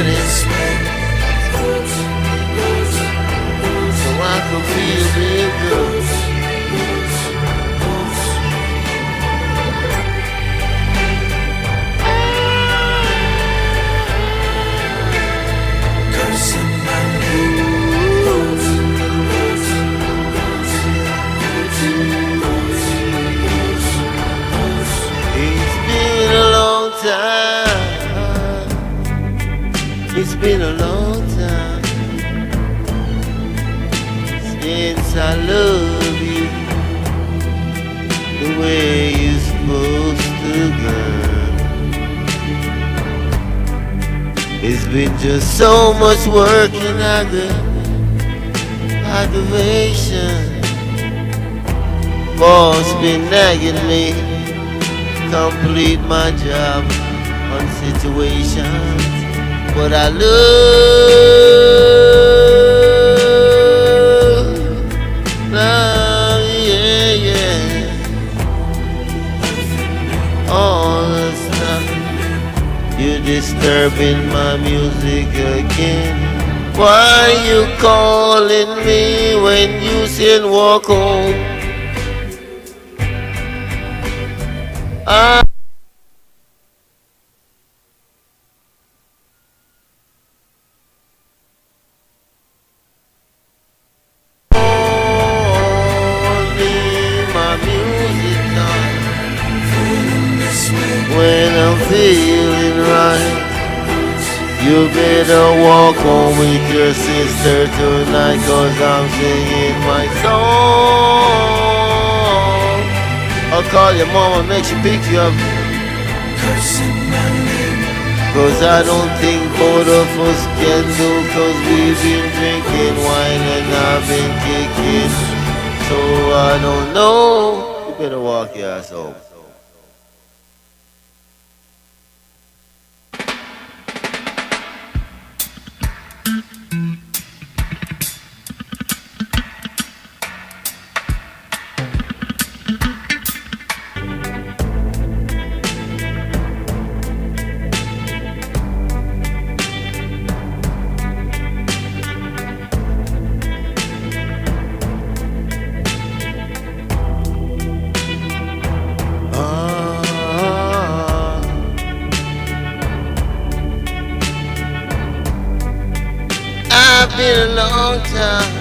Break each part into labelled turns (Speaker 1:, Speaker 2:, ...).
Speaker 1: burning, so I can feel real good. It's been a long time since I love you the way you're supposed to, girl. It's been just so much work and aggravation. Boss been nagging me, complete my job on situations. But I love, yeah, yeah. All the stuff, you're disturbing my music again. Why you calling me when you said walk home? When I'm feeling right, you better walk home with your sister tonight, 'cause I'm singing my song. I'll call your mama, make she pick you up, 'cause I don't think both of us can do, 'cause we've been drinking wine and I've been kicking, so I don't know. You better walk your ass home. It's been a long time,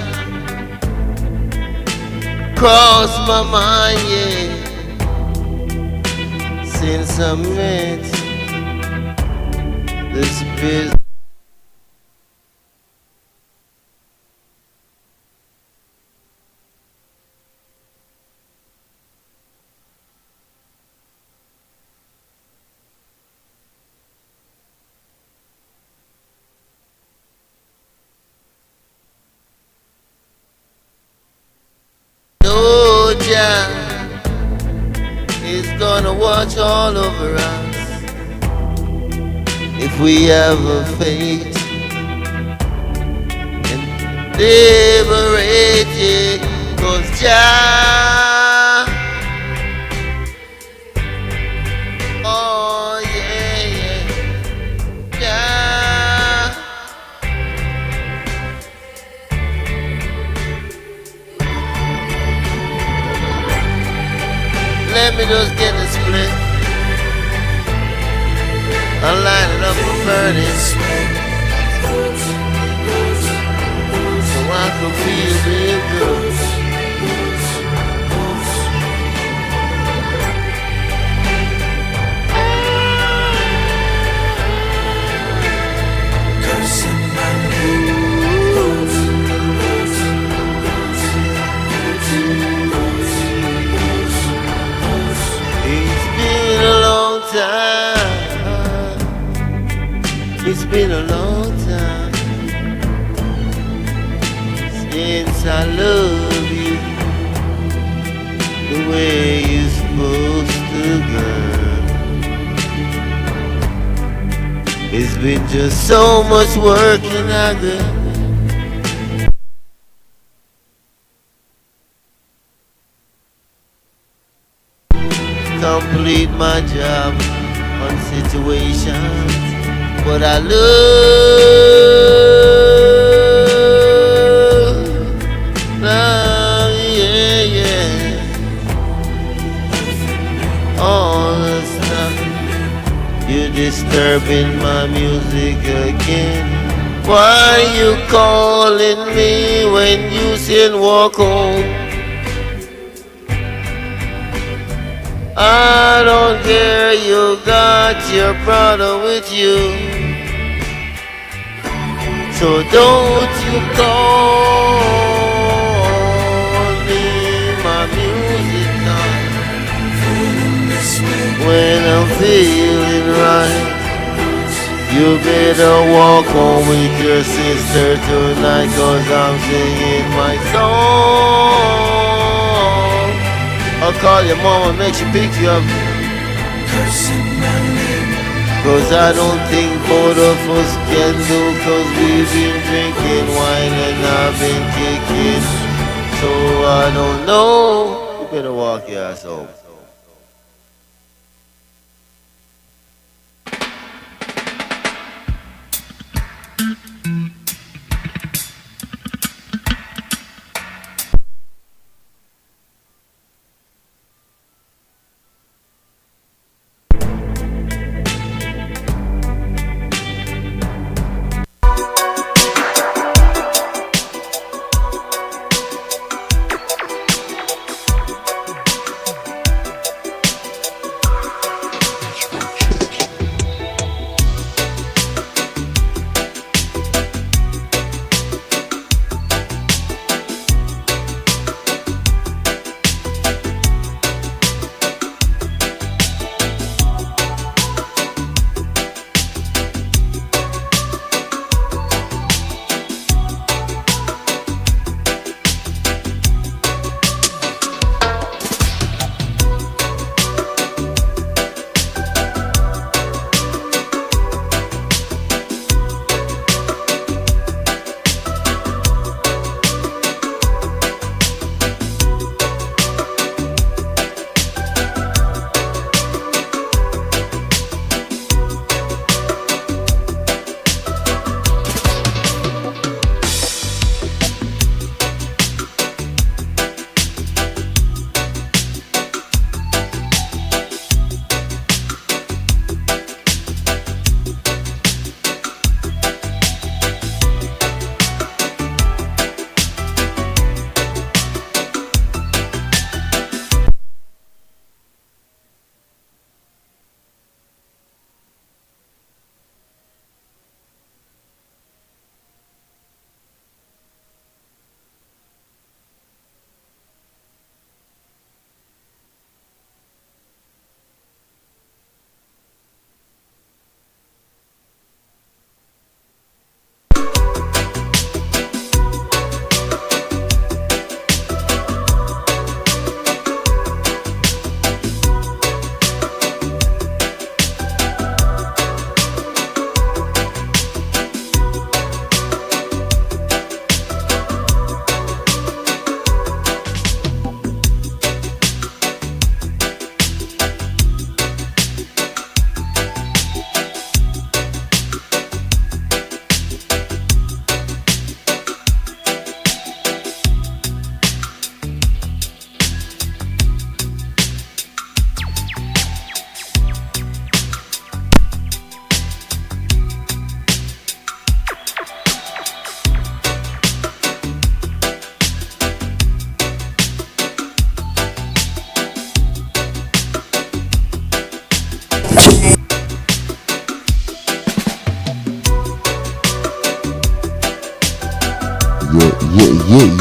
Speaker 1: crossed my mind, yeah, since I met this business. Is gonna watch all over us if we have a faith and liberate it, 'cause Jah, oh yeah, yeah, Jah. Let me just get the split. I'll line it up for burning, so I can feel real good. It's been a long time since I love you the way you're supposed to, girl. It's been just so much work and complete my job on situations. but I love, love, yeah, yeah. All the time you're disturbing my music again. Why you calling me when you said walk home? I don't care, you got your brother with you. So don't you call me my music now. When I'm feeling right, you better walk home with your sister tonight, 'cause I'm singing my song. I'll call your mama, make she pick you up, 'cause I don't think both of us can do, 'cause we've been drinking wine and I've been kicking. So I don't know, you better walk your ass home.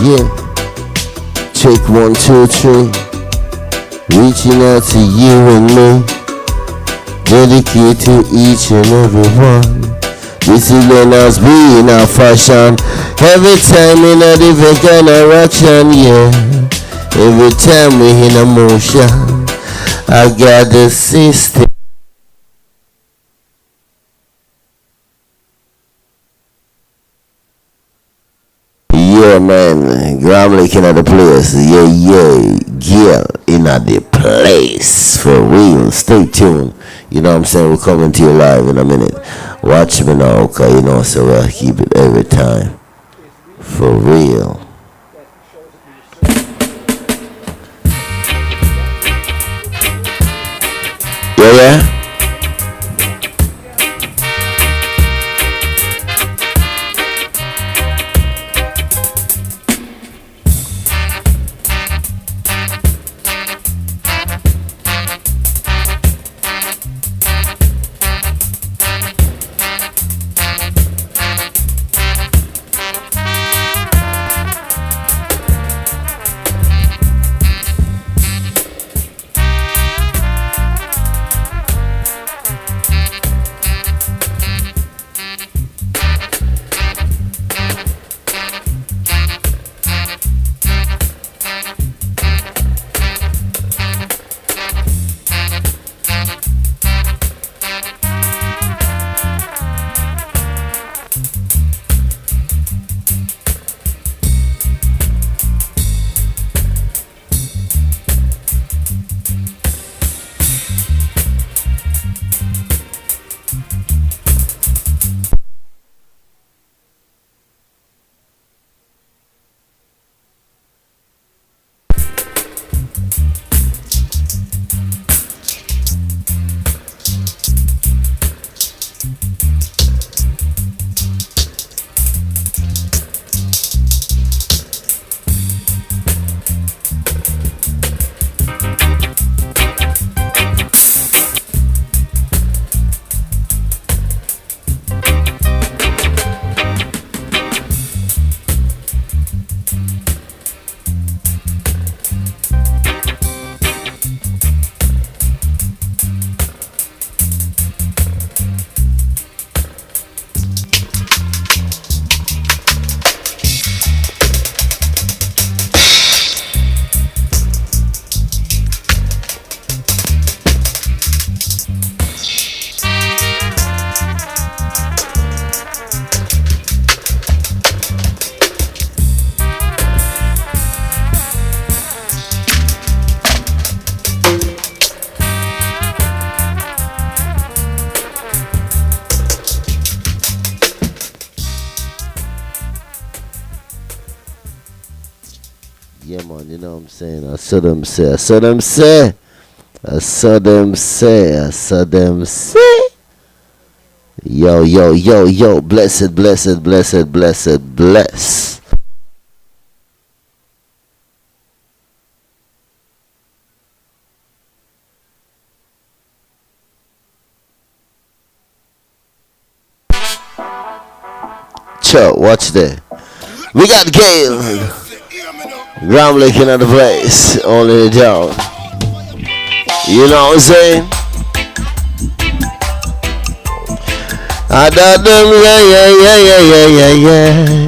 Speaker 2: Yeah. Check 1, 2, 3. Reaching out to you and me. Dedicated to each and every one. This is Lennox being our fashion. Every time in a different kind of action, yeah. Every time we in a motion, I got the system. Yeah, man, Graham looking at the place. Yeah, in at the place. For real, stay tuned. You know what I'm saying? We're coming to you live in a minute. Watch me now, cause you know, so we'll keep it every time. For real. Yeah, yeah? Yeah, man, you know what I'm saying? I saw them say, I saw them say, I saw them say, I saw them say. Yo, yo, yo, yo, blessed, blessed, blessed, blessed, bless. Cho, watch there. We got Gail. Gram looking at the place, only down. You know what I'm saying? I got them, yeah, yeah, yeah, yeah, yeah, yeah.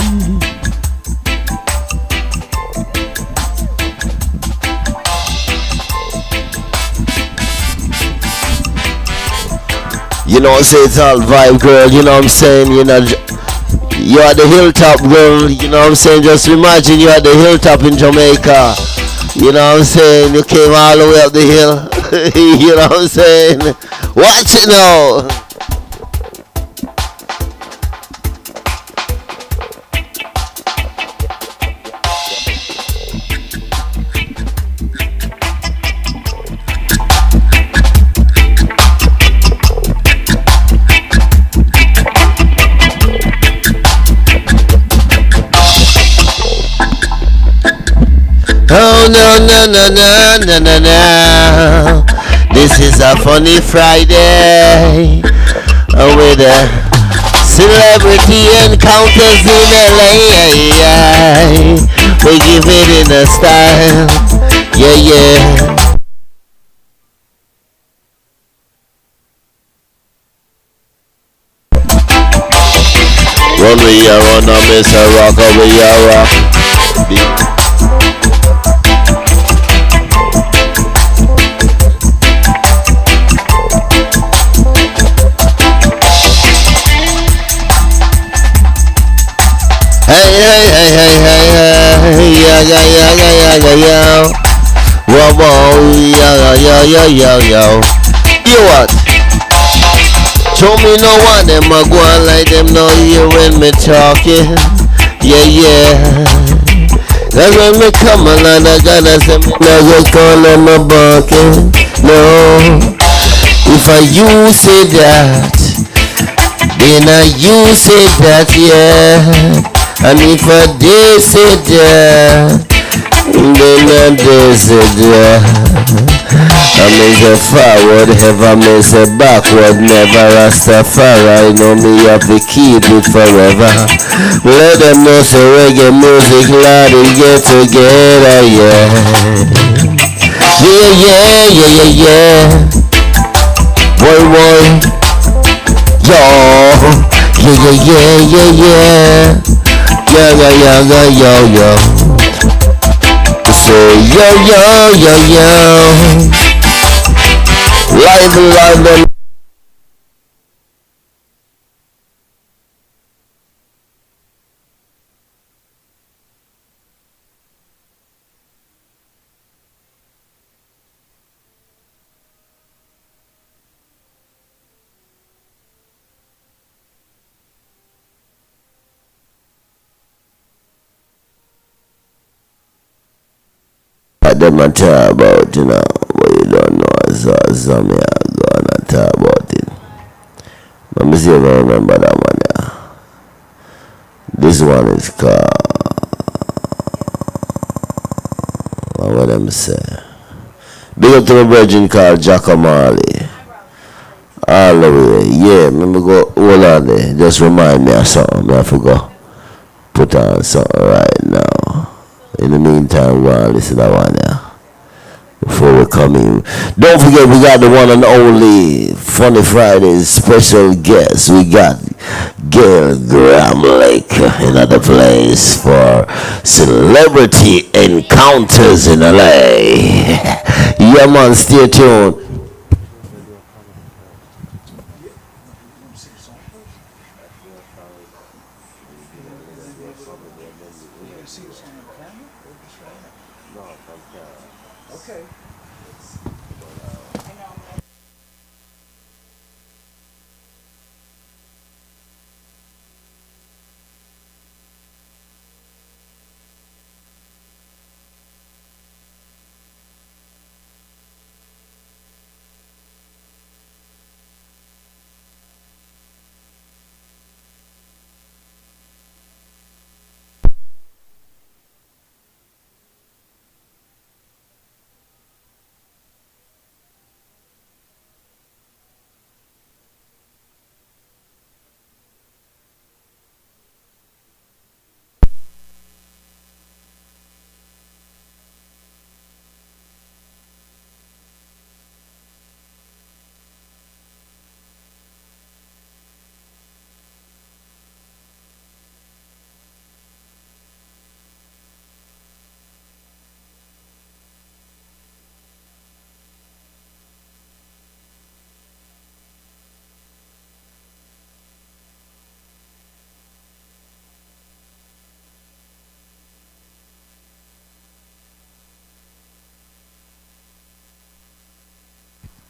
Speaker 2: You know what I'm saying? It's all vibe, girl. You know what I'm saying? You know, you're at the hilltop, girl. You know what I'm saying? Just imagine you're at the hilltop in Jamaica. You know what I'm saying? You came all the way up the hill. You know what I'm saying? Watch it now. Oh no no no no no no no! This is a funny Friday with a celebrity encounters in LA. We give it in a style, yeah yeah. Run we a run, I miss a rock, we a rock. Hey, yeah. Whoa, yo. You what?
Speaker 1: Show me no one them a go on like them no hear when me talking. Yeah, yeah. That's when me come along, I gotta say me no go call them a barking. No. If I you say that, then I you say that, yeah. And if I they say that, then I they say that. I may say forward, ever may say backward, never Rastafari. Know me have to keep it forever. Let them know say reggae music, Lord, we get together, yeah. Yeah, yeah, yeah, yeah, yeah. Boy, boy, yo. Yeah, yeah, yeah, yeah, yeah. Yeah, yeah, yeah, yeah, yo, yo. Say yo, yo, yo, yo. Live, live, them a talk about, you know, but you don't know, so me a go and talk about it. Let me see if I remember that one, yeah. This one is called, what them say? Big up to my virgin called Giacomarley. All the way, yeah, let me go, hold on there, just remind me of something, I forgot. Put on something right now. In the meantime, go and listen to that one, yeah. Before we come in. Don't forget we got the one and only Funny Frydaze special guest. We got Gail Graham Lake in other place for celebrity encounters in LA. Yeah man, stay tuned.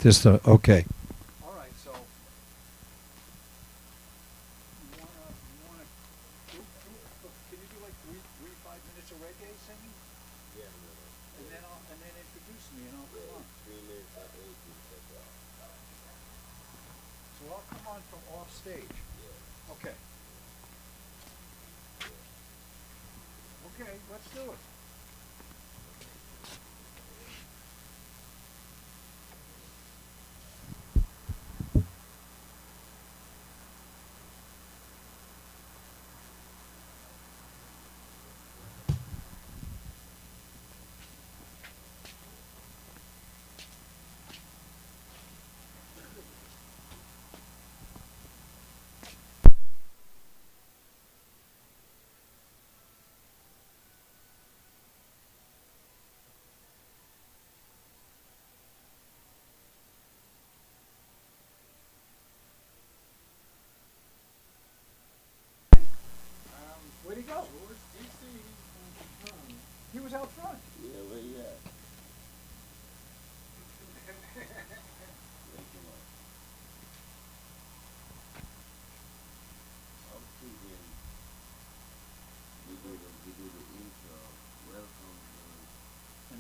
Speaker 3: Just okay.
Speaker 4: All right, so you wanna can you do like three 5 minutes of reggae singing? Yeah. And then introduce me and I'll come on. 3 minutes and 18 seconds. So I'll come on from off stage. Yeah. Okay. Okay, let's do it.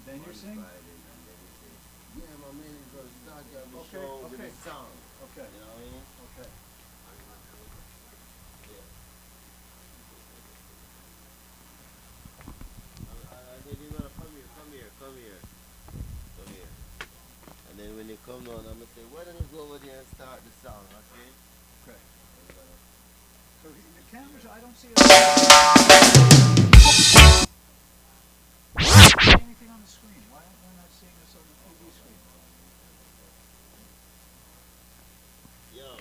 Speaker 4: and then you sing?
Speaker 2: Yeah, my man is gonna start the
Speaker 4: Okay,
Speaker 2: show with
Speaker 4: okay.
Speaker 2: a song.
Speaker 4: Okay,
Speaker 2: You know what I mean?
Speaker 4: okay.
Speaker 2: And then you're gonna come here, come here, come here, come here. And then when you come down, I'm gonna say, why don't you go over there and start the song, okay?
Speaker 4: Okay.
Speaker 2: And,
Speaker 4: So the cameras, I don't see it. I don't see anything on the screen. Why am I not seeing this on the TV screen?
Speaker 2: yo.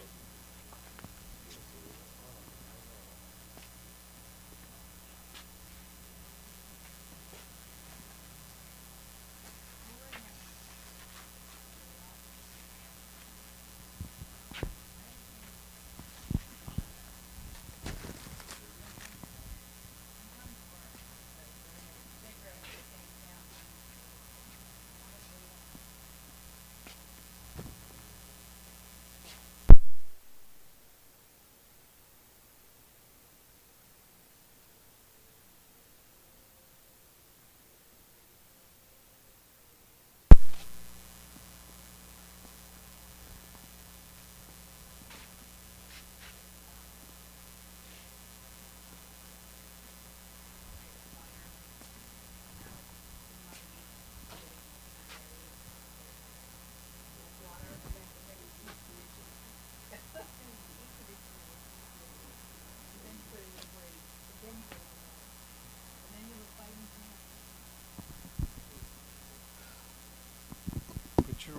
Speaker 4: Put your,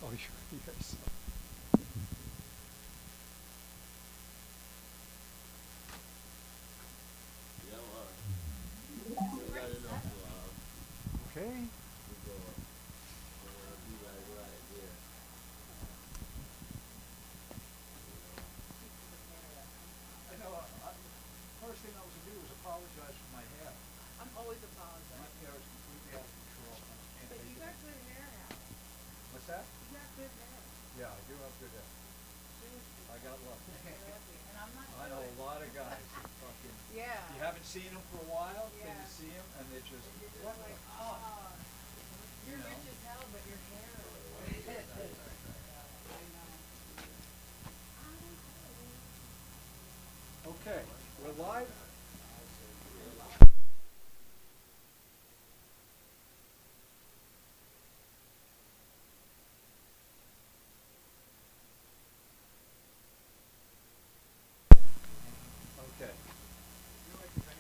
Speaker 4: oh, yes.
Speaker 2: Yeah, man. We got enough
Speaker 4: Okay.
Speaker 2: to go. Be like right there.
Speaker 4: I know, first thing I was gonna do was apologize for my hair.
Speaker 3: I'm always
Speaker 4: My
Speaker 3: apologizing.
Speaker 4: hair is completely out of control. I can't
Speaker 3: But
Speaker 4: take
Speaker 3: you
Speaker 4: it.
Speaker 3: got good hair now.
Speaker 4: What's that?
Speaker 3: You got good hair.
Speaker 4: Yeah, I do have good hair.
Speaker 3: Seriously.
Speaker 4: I got lucky.
Speaker 3: You're lucky. And I'm not
Speaker 4: I know a
Speaker 3: sure.
Speaker 4: lot of guys that fucking,
Speaker 3: Yeah.
Speaker 4: you haven't seen them for a while, then
Speaker 3: Yeah.
Speaker 4: you see them and they're just,
Speaker 3: You're just
Speaker 4: what the
Speaker 3: like,
Speaker 4: fuck?
Speaker 3: oh, you're
Speaker 4: You know?
Speaker 3: rich as hell, but your hair is I know.
Speaker 4: Okay, we're live? Okay.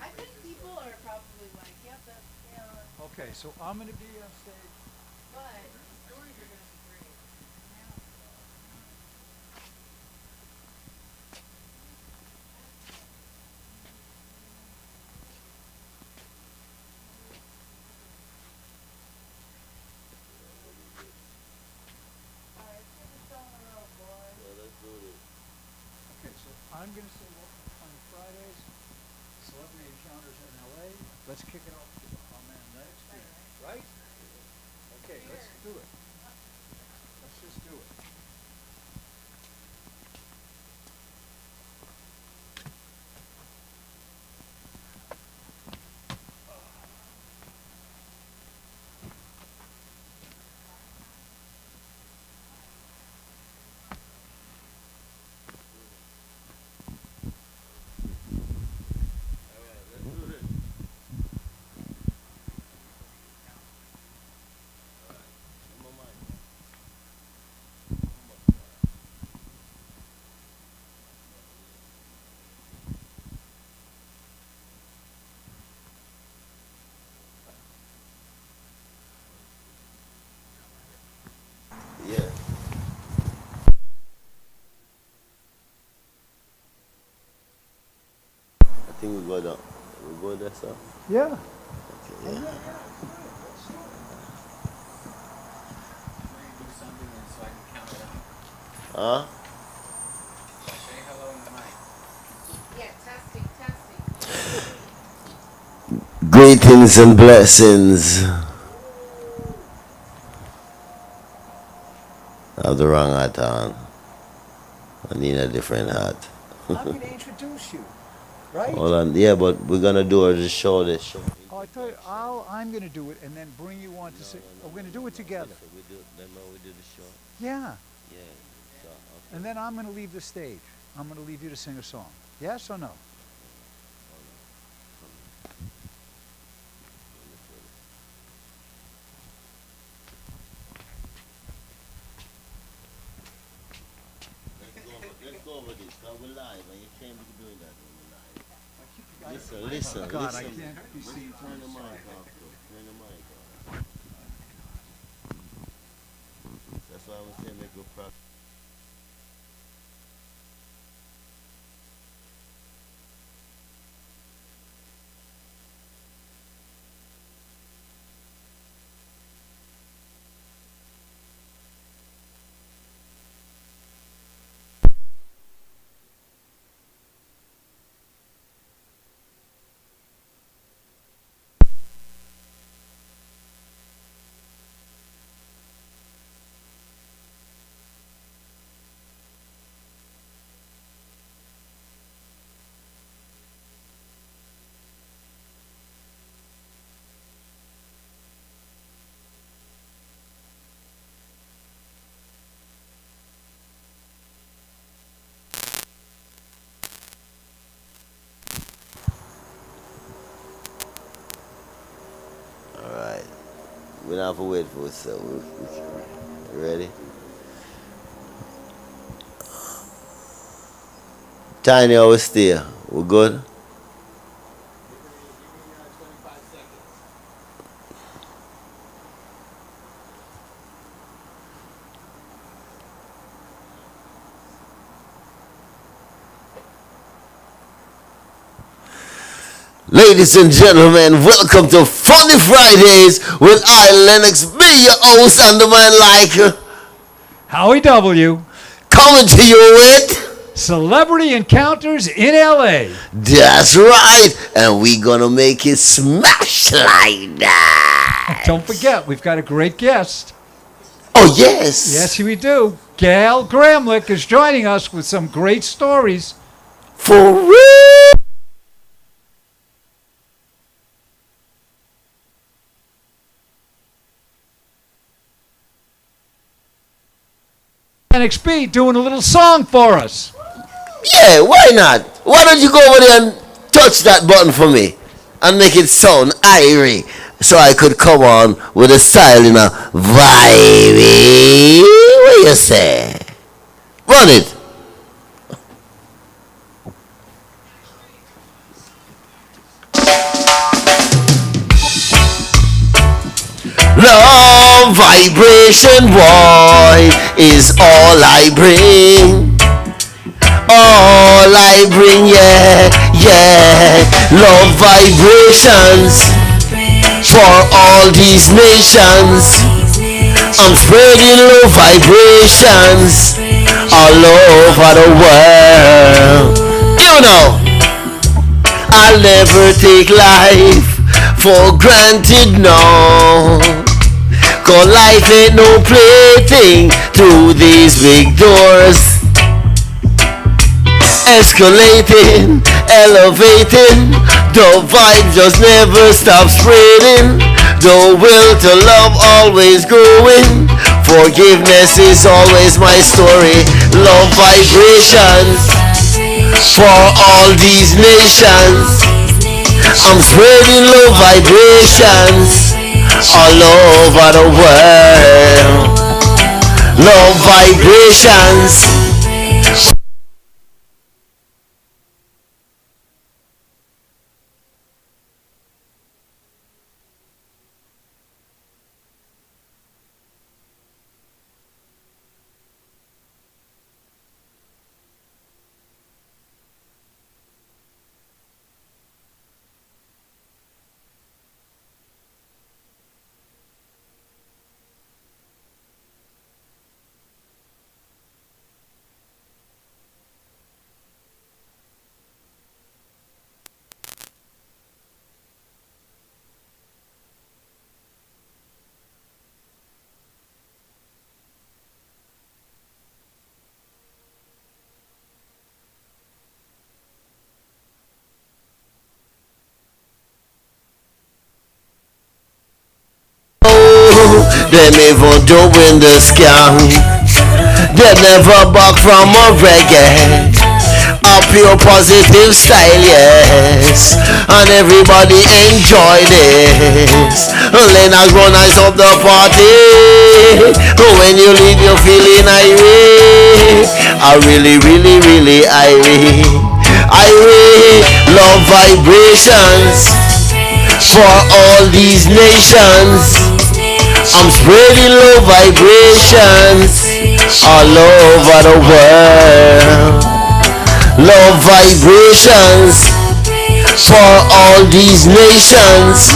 Speaker 3: I think people are probably like, yep, that's,
Speaker 4: Okay, so I'm gonna be on stage.
Speaker 3: but the stories are gonna be great. Alright, let's get this on the road, boys.
Speaker 2: Yeah, let's do this.
Speaker 4: Okay, so I'm gonna say welcome to Funny Fridays, Celebrity Encounters in LA. Let's kick it off with our man Lennox Reggae, right? Okay, let's do it. Let's just do it.
Speaker 2: Alright, let's do this. Alright, in my mind. Yeah. I think we go down. We go there, sir.
Speaker 4: Yeah.
Speaker 2: Okay, yeah. Huh?
Speaker 3: Yeah, testing, testing.
Speaker 2: Greetings and blessings. I have the wrong hat on. I need a different hat.
Speaker 4: I'm gonna introduce you, right?
Speaker 2: Hold on. Yeah, but we're gonna do the show. This show.
Speaker 4: Oh, I thought I'm going to do it and then bring you on to sing. We're going to do it together.
Speaker 2: So we do. Remember we did the show.
Speaker 4: Yeah.
Speaker 2: Yeah. So okay.
Speaker 4: And then I'm going to leave the stage. I'm going to leave you to sing a song. Yes or no?
Speaker 2: Let's go over this. Cause we're live, and you can't be doing that when we're live. Listen,
Speaker 4: God,
Speaker 2: listen.
Speaker 4: I can't be seen.
Speaker 2: Turn the mic off, though. Turn the mic off. That's why I was saying make good practice. All right. We don't have to wait for it, so you ready? Tiny, always stay. We're good? Ladies and gentlemen, welcome to Funny Frydaze with I, Lennox, be your host under my like.
Speaker 4: Howie W.
Speaker 2: Coming to you with,
Speaker 4: Celebrity Encounters in LA.
Speaker 2: that's right, and we gonna make it smash like that.
Speaker 4: Don't forget, we've got a great guest.
Speaker 2: Oh yes.
Speaker 4: Yes, we do. Gail Gramlich is joining us with some great stories.
Speaker 2: For real.
Speaker 4: NXP doing a little song for us.
Speaker 2: Yeah, why not? Why don't you go over there and touch that button for me and make it sound irie so I could come on with a style in a vibey. What you say? Run it. Love vibration, boy, is all I bring. All I bring, yeah, yeah. Love vibrations for all these nations. I'm spreading love vibrations all over the world. You know, I'll never take life for granted, no. 'Cause life ain't no plaything through these big doors. Escalating, elevating, the vibe just never stops spreading. The will to love always growing. Forgiveness is always my story. Love vibrations for all these nations. I'm spreading love vibrations all over the world. Love vibrations. them even doing the scam. They never back from a reggae. A pure positive style, yes. And everybody enjoy this. Lennox run eyes up the party. When you leave you feeling irate. I really, really, really irate. Irate. Love vibrations for all these nations. I'm spreading low vibrations all over the world. Low vibrations for all these nations.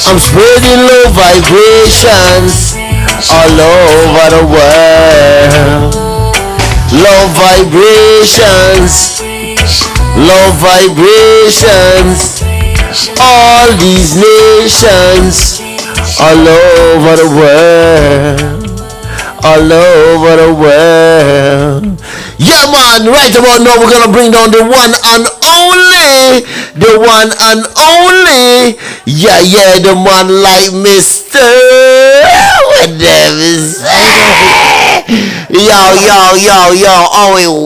Speaker 2: I'm spreading low vibrations all over the world. Low vibrations, low vibrations, all these nations all over the world, all over the world. Yeah, man, right about now we're gonna bring down the one and only, the one and only. Yeah, yeah, the man like Mr. What them is yo, OW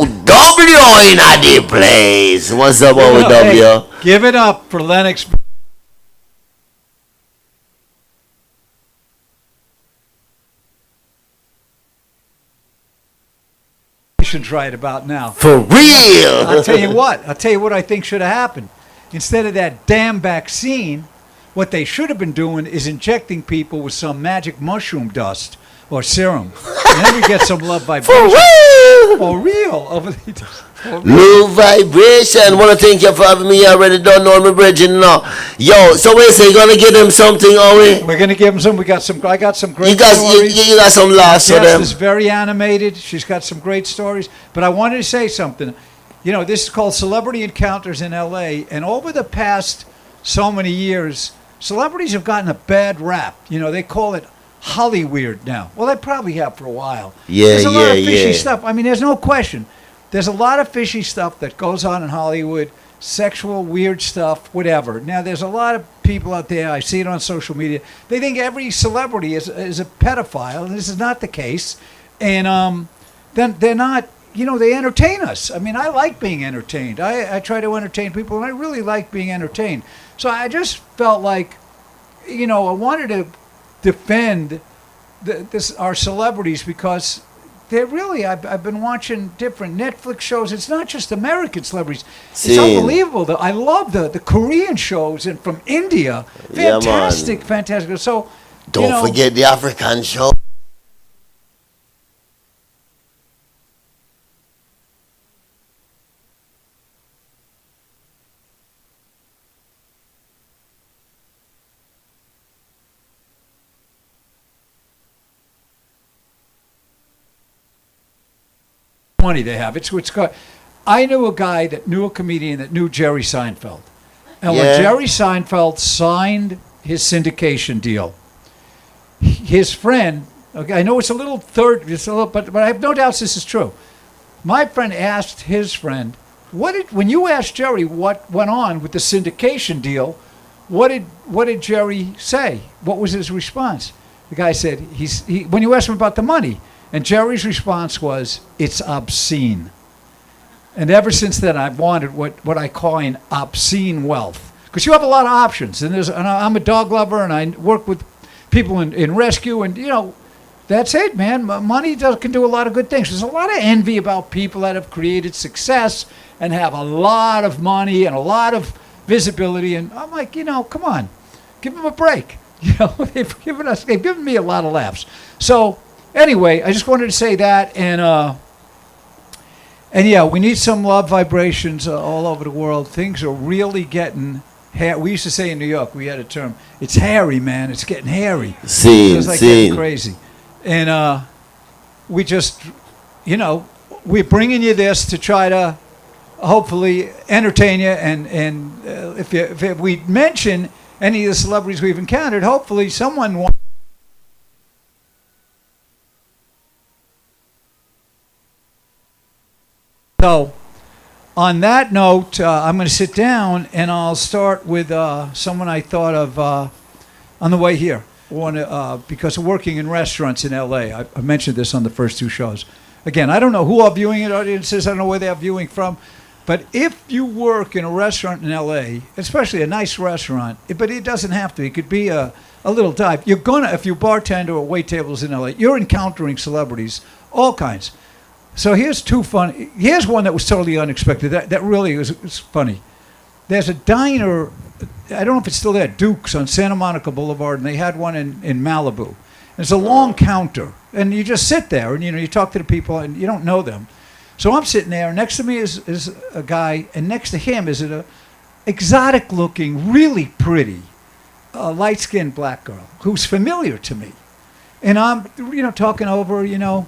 Speaker 2: in the place. What's up, OW?
Speaker 4: Hey, give it up for Lennox. Right about now.
Speaker 2: For real.
Speaker 4: I'll tell you what I think should have happened. Instead of that damn vaccine, what they should have been doing is injecting people with some magic mushroom dust or serum. And then we get some love vibration. For real.
Speaker 2: Low vibration. Wanna thank you for having me. I already don't know my bridging now. Yo, so we say you gonna give them something, are we?
Speaker 4: We're gonna give them some. I got some great
Speaker 2: you got,
Speaker 4: stories.
Speaker 2: You got some laughs for them.
Speaker 4: Is very animated. She's got some great stories. But I wanted to say something. You know, this is called Celebrity Encounters in L.A. And over the past so many years, celebrities have gotten a bad rap. You know, they call it Hollyweird now. Well, they probably have for a while.
Speaker 2: Yeah,
Speaker 4: there's a lot of fishy stuff. I mean, there's no question. There's a lot of fishy stuff that goes on in Hollywood, sexual, weird stuff, whatever. Now, there's a lot of people out there, I see it on social media, they think every celebrity is a pedophile, and this is not the case. And then they're not, you know, they entertain us. I mean, I like being entertained. I try to entertain people, and I really like being entertained. So I just felt like, you know, I wanted to defend our celebrities because they're really, I've been watching different Netflix shows. It's not just American celebrities. It's unbelievable. I love the Korean shows and from India. Fantastic, fantastic. So
Speaker 2: don't forget the African show.
Speaker 4: Money they have. It's got. I knew a guy that knew a comedian that knew Jerry Seinfeld, and when Jerry Seinfeld signed his syndication deal, his friend. Okay, I know it's a little but I have no doubts this is true. My friend asked his friend, when you asked Jerry what went on with the syndication deal, what did Jerry say? What was his response? The guy said when you asked him about the money. And Jerry's response was, it's obscene. And ever since then, I've wanted what I call an obscene wealth. Because you have a lot of options. And I'm a dog lover, and I work with people in rescue. And, you know, that's it, man. Money can do a lot of good things. There's a lot of envy about people that have created success and have a lot of money and a lot of visibility. And I'm like, you know, come on. Give them a break. You know, they've given me a lot of laughs. So, anyway, I just wanted to say that, and yeah, we need some love vibrations all over the world. Things are really getting we used to say in New York, we had a term, it's hairy, man. It's getting hairy. It's like getting crazy. And we just, you know, we're bringing you this to try to hopefully entertain you, and if we mention any of the celebrities we've encountered, hopefully someone wants. So, on that note, I'm going to sit down and I'll start with someone I thought of on the way here. because of working in restaurants in L.A. I mentioned this on the first two shows. Again, I don't know who our viewing audience is. I don't know where they're viewing from. But if you work in a restaurant in L.A., especially a nice restaurant, but it doesn't have to. It could be a little dive. You're gonna, if you bartender or wait tables in L.A., you're encountering celebrities, all kinds. So here's here's one that was totally unexpected. That really was funny. There's a diner, I don't know if it's still there, Duke's on Santa Monica Boulevard, and they had one in Malibu. It's a long counter, and you just sit there, and you talk to the people, and you don't know them. So I'm sitting there. Next to me is a guy, and next to him is an exotic-looking, really pretty, light-skinned black girl who's familiar to me. And I'm, talking over, and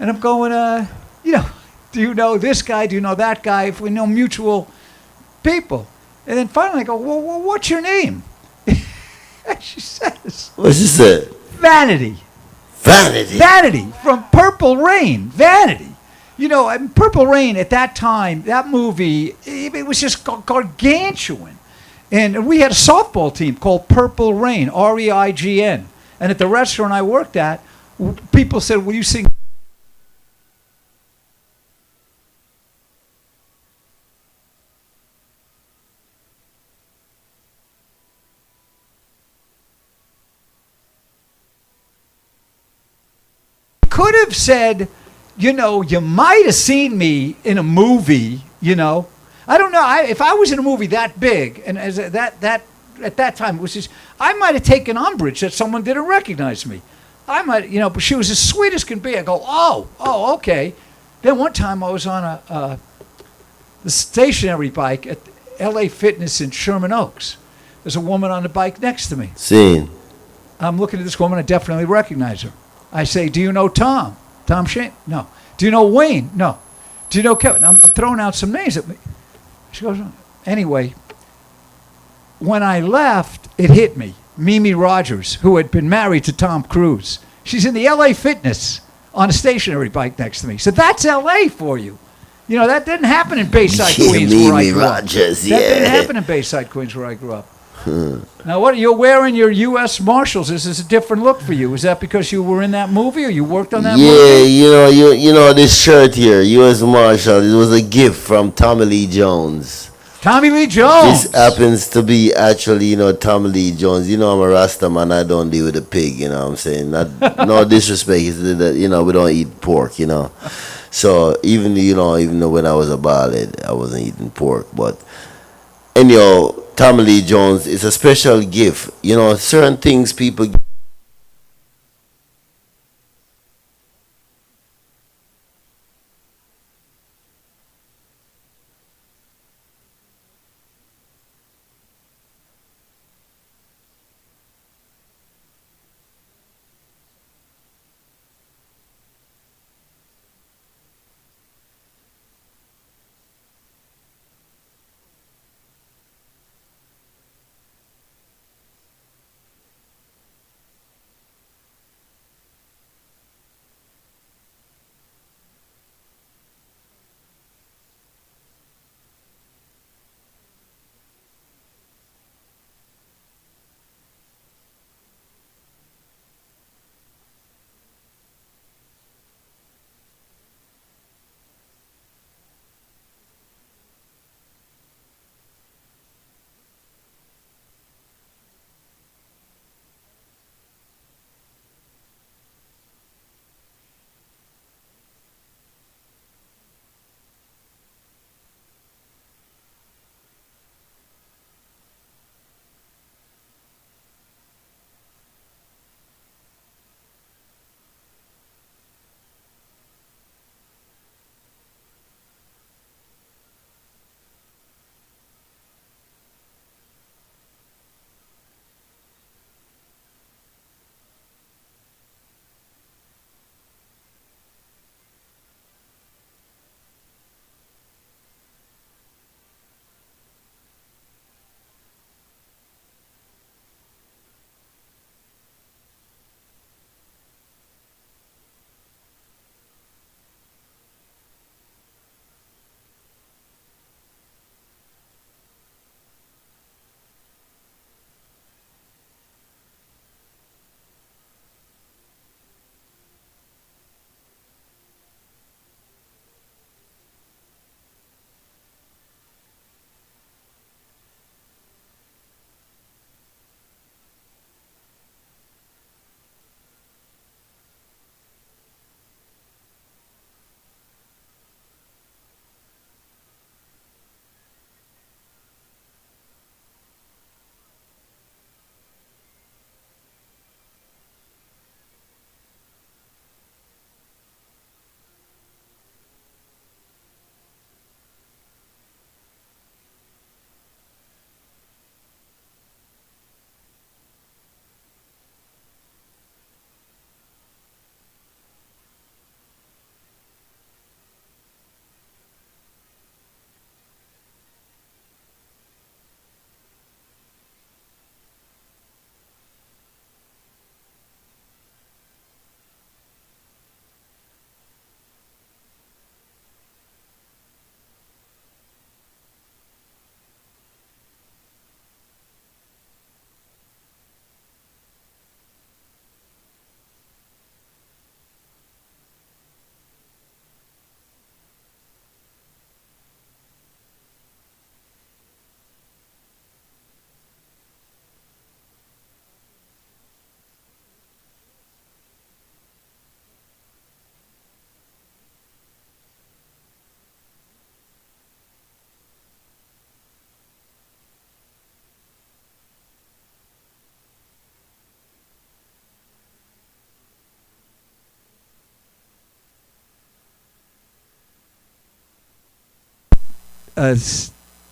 Speaker 4: I'm going, do you know this guy? Do you know that guy? If we know mutual people. And then finally I go, well, what's your name? And she says,
Speaker 2: What she said?
Speaker 4: Vanity.
Speaker 2: Vanity.
Speaker 4: Vanity from Purple Rain. Vanity. Purple Rain at that time, that movie, it was just gargantuan. And we had a softball team called Purple Rain, REIGN. And at the restaurant I worked at, people said, will you sing? Could have said, you might have seen me in a movie, I don't know. If I was in a movie that big, and as that at that time, it was just, I might have taken umbrage that someone didn't recognize me. I might, but she was as sweet as can be. I go, oh, okay. Then one time I was on the stationary bike at LA Fitness in Sherman Oaks. There's a woman on the bike next to me.
Speaker 2: Seen.
Speaker 4: I'm looking at this woman. I definitely recognize her. I say, do you know Tom? Tom Shane? No. Do you know Wayne? No. Do you know Kevin? I'm throwing out some names at me. She goes, anyway, when I left, it hit me. Mimi Rogers, who had been married to Tom Cruise. She's in the LA Fitness on a stationary bike next to me. So that's LA for you. That didn't happen in Bayside, Queens, where I grew up.
Speaker 2: Rogers,
Speaker 4: That didn't happen in Bayside, Queens, where I grew up. Now, what you're wearing your U.S. Marshals? This is a different look for you. Is that because you were in that movie or you worked on that movie?
Speaker 2: Yeah, this shirt here, U.S. Marshal, it was a gift from Tommy Lee Jones.
Speaker 4: Tommy Lee Jones.
Speaker 2: This happens to be actually, Tommy Lee Jones. I'm a Rasta man. I don't deal with a pig. What I'm saying. No disrespect. It's that, we don't eat pork. So even though when I was a ballad, I wasn't eating pork. But anyhow, Tommy Lee Jones is a special gift. Certain things people.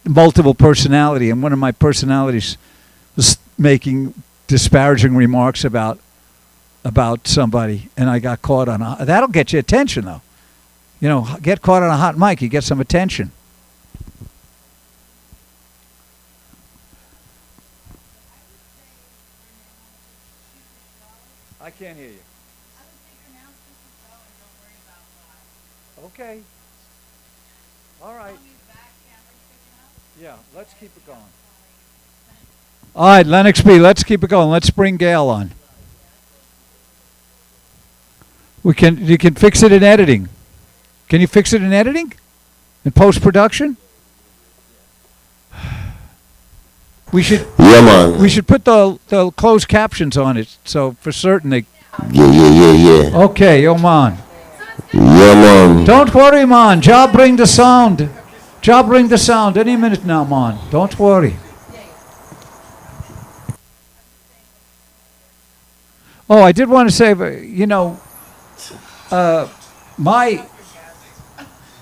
Speaker 4: multiple personality, and one of my personalities was making disparaging remarks about somebody, and I got caught on that'll get you attention, though. You know, get caught on a hot mic, you get some attention. I can't hear you. Okay. All right. Yeah, let's keep it going. All right, Lennox B, let's keep it going. Let's bring Gail on. You can fix it in editing. Can you fix it in editing? In post-production? We should.
Speaker 2: Yeah, man.
Speaker 4: We should put the closed captions on it, so for certain they.
Speaker 2: Yeah.
Speaker 4: Okay, yo, man.
Speaker 2: Yeah, man.
Speaker 4: Don't worry, man. Job bring the sound. Job bring the sound any minute now, man. Don't worry. Oh, I did want to say, you know, I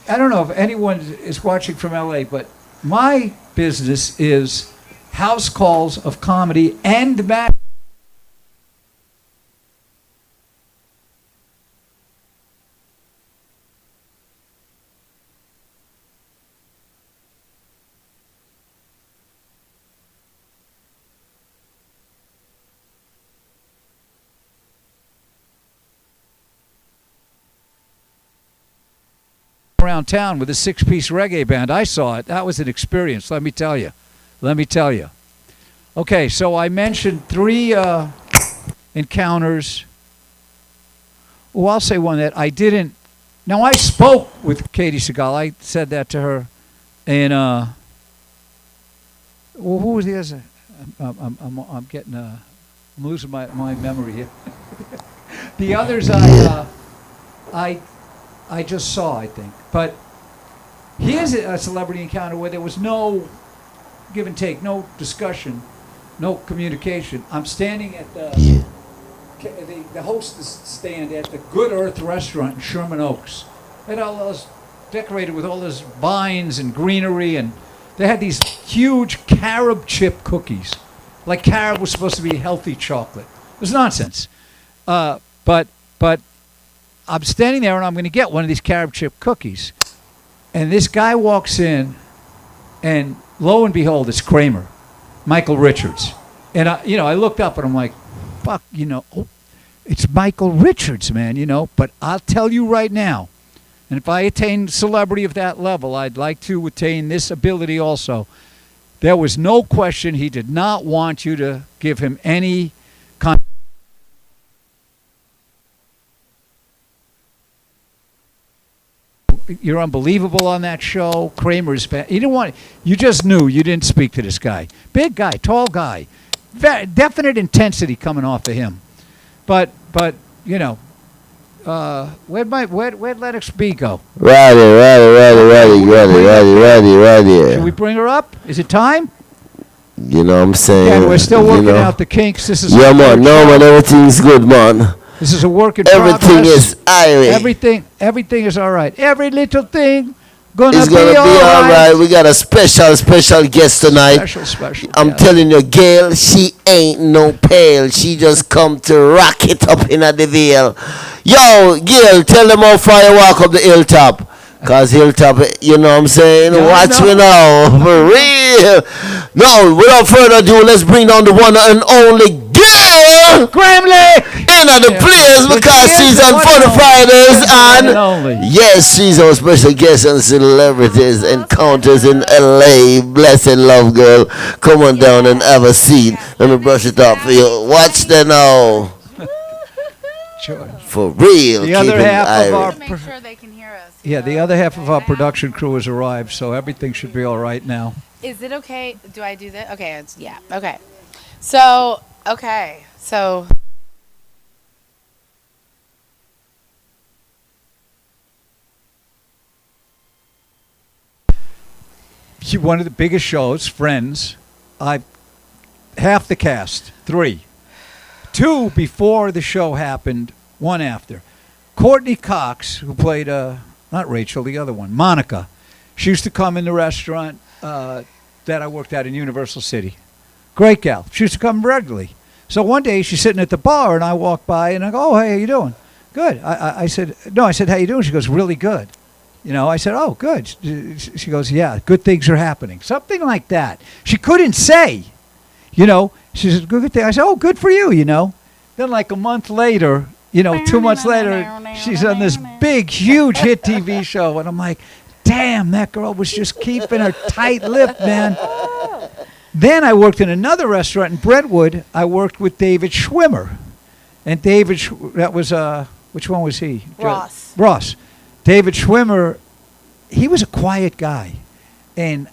Speaker 4: don't know if anyone is watching from LA, but my business is house calls of comedy and match. Around town with a 6-piece reggae band. I saw it. That was an experience, let me tell you. Okay, so I mentioned 3 encounters. Well, I'll say one that I didn't. Now, I spoke with Katie Segal. I said that to her. And, well, who was the other? I'm getting, I'm losing my memory here. The others I just saw, I think. But here's a celebrity encounter where there was no give and take, no discussion, no communication. I'm standing at the hostess stand at the Good Earth restaurant in Sherman Oaks. They had all those decorated with all those vines and greenery, and they had these huge carob chip cookies. Like carob was supposed to be healthy chocolate. It was nonsense. But I'm standing there and I'm going to get one of these carob chip cookies. And this guy walks in, and lo and behold, it's Kramer, Michael Richards. And I looked up and I'm like, fuck, it's Michael Richards, man, But I'll tell you right now, and if I attain celebrity of that level, I'd like to attain this ability also. There was no question he did not want you to give him any kind. You're unbelievable on that show. Kramer's you didn't want. You just knew you didn't speak to this guy. Big guy, tall guy, definite intensity coming off of him. But where'd Lennox B go?
Speaker 2: Ready.
Speaker 4: Should we bring her up? Is it time?
Speaker 2: You know what I'm saying?
Speaker 4: Yeah, we're still working out the kinks. This is
Speaker 2: man. No, man. Everything's good, man.
Speaker 4: This is a work in
Speaker 2: progress. Everything is irie.
Speaker 4: Everything is all right. Every little thing
Speaker 2: it's gonna be all right. We got a special guest tonight.
Speaker 4: Special.
Speaker 2: I'm telling you, Gail, she ain't no pale. She just come to rock it up in the Ville. Yo, Gail, tell them how far you walk up the hilltop. Cause hilltop, you know what I'm saying? Watch me now, for real. No, without further ado, let's bring down the one and only Gail
Speaker 4: Gramley
Speaker 2: in the place, because she's on Funny Frydaze, and yes, she's our special guest on Celebrities Encounters in LA. Blessed love, girl. Come on down and have a seat. Let me brush it up for you. Watch the now.
Speaker 4: Sure.
Speaker 2: For real.
Speaker 4: The other half of our
Speaker 3: make sure they can hear us.
Speaker 4: Yeah, the other half of our production crew has arrived, so everything should be all right now.
Speaker 3: Is it okay? Do I do that? Okay, yeah. Okay. So one of the biggest shows, Friends. Half the cast, 3. 2 before the show happened, 1 after. Courtney Cox, who played not Rachel, the other one, Monica. She used to come in the restaurant that I worked at in Universal City. Great gal. She used to come regularly. So one day she's sitting at the bar, and I walk by, and I go, "Oh, hey, how you doing?" "Good." I said, "No." I said, "How you doing?" She goes, "Really good." I said, "Oh, good." She goes, "Yeah, good things are happening." Something like that. She couldn't say. She said, "Good thing." I said, "Oh, good for you." Then like a month later, 2 months later, she's on this big, huge hit TV show, and I'm like, damn, that girl was just keeping her tight lip, man. Then I worked in another restaurant in Brentwood. I worked with David Schwimmer. And that was, which one was he? Ross. David Schwimmer, he was a quiet guy. And,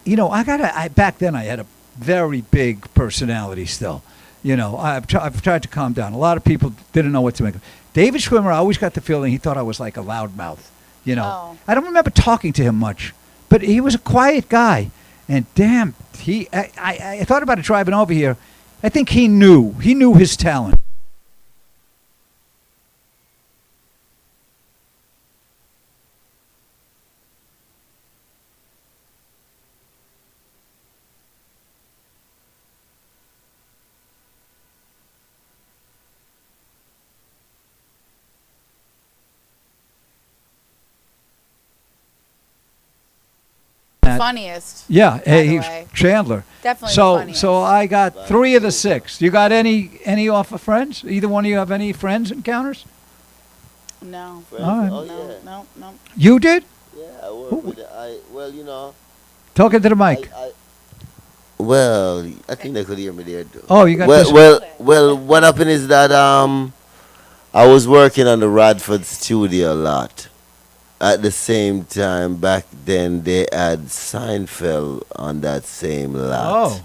Speaker 3: back then I had a very big personality still. I've tried to calm down. A lot of people didn't know what to make of. David Schwimmer, I always got the feeling he thought I was like a loudmouth.
Speaker 5: Oh.
Speaker 3: I don't remember talking to him much, but he was a quiet guy. And damn, I thought about it driving over here. I think he knew his talent.
Speaker 5: Funniest.
Speaker 3: Yeah,
Speaker 5: by the
Speaker 3: he's
Speaker 5: way.
Speaker 3: Chandler.
Speaker 5: Definitely
Speaker 3: So,
Speaker 5: the funniest.
Speaker 3: so I got 3 of the 6. You got any off of friends? Either one of you have any friends encounters?
Speaker 5: No.
Speaker 1: Friends?
Speaker 3: All right.
Speaker 1: Oh,
Speaker 5: No,
Speaker 1: yeah.
Speaker 5: no.
Speaker 3: You did?
Speaker 1: Yeah, I work with
Speaker 3: Talk into the mic.
Speaker 1: Well, I think they could hear me there too.
Speaker 3: Oh, you got
Speaker 1: well,
Speaker 3: this.
Speaker 1: well, what happened is that I was working on the Radford studio a lot. At the same time, back then they had Seinfeld on that same lot.
Speaker 3: Oh.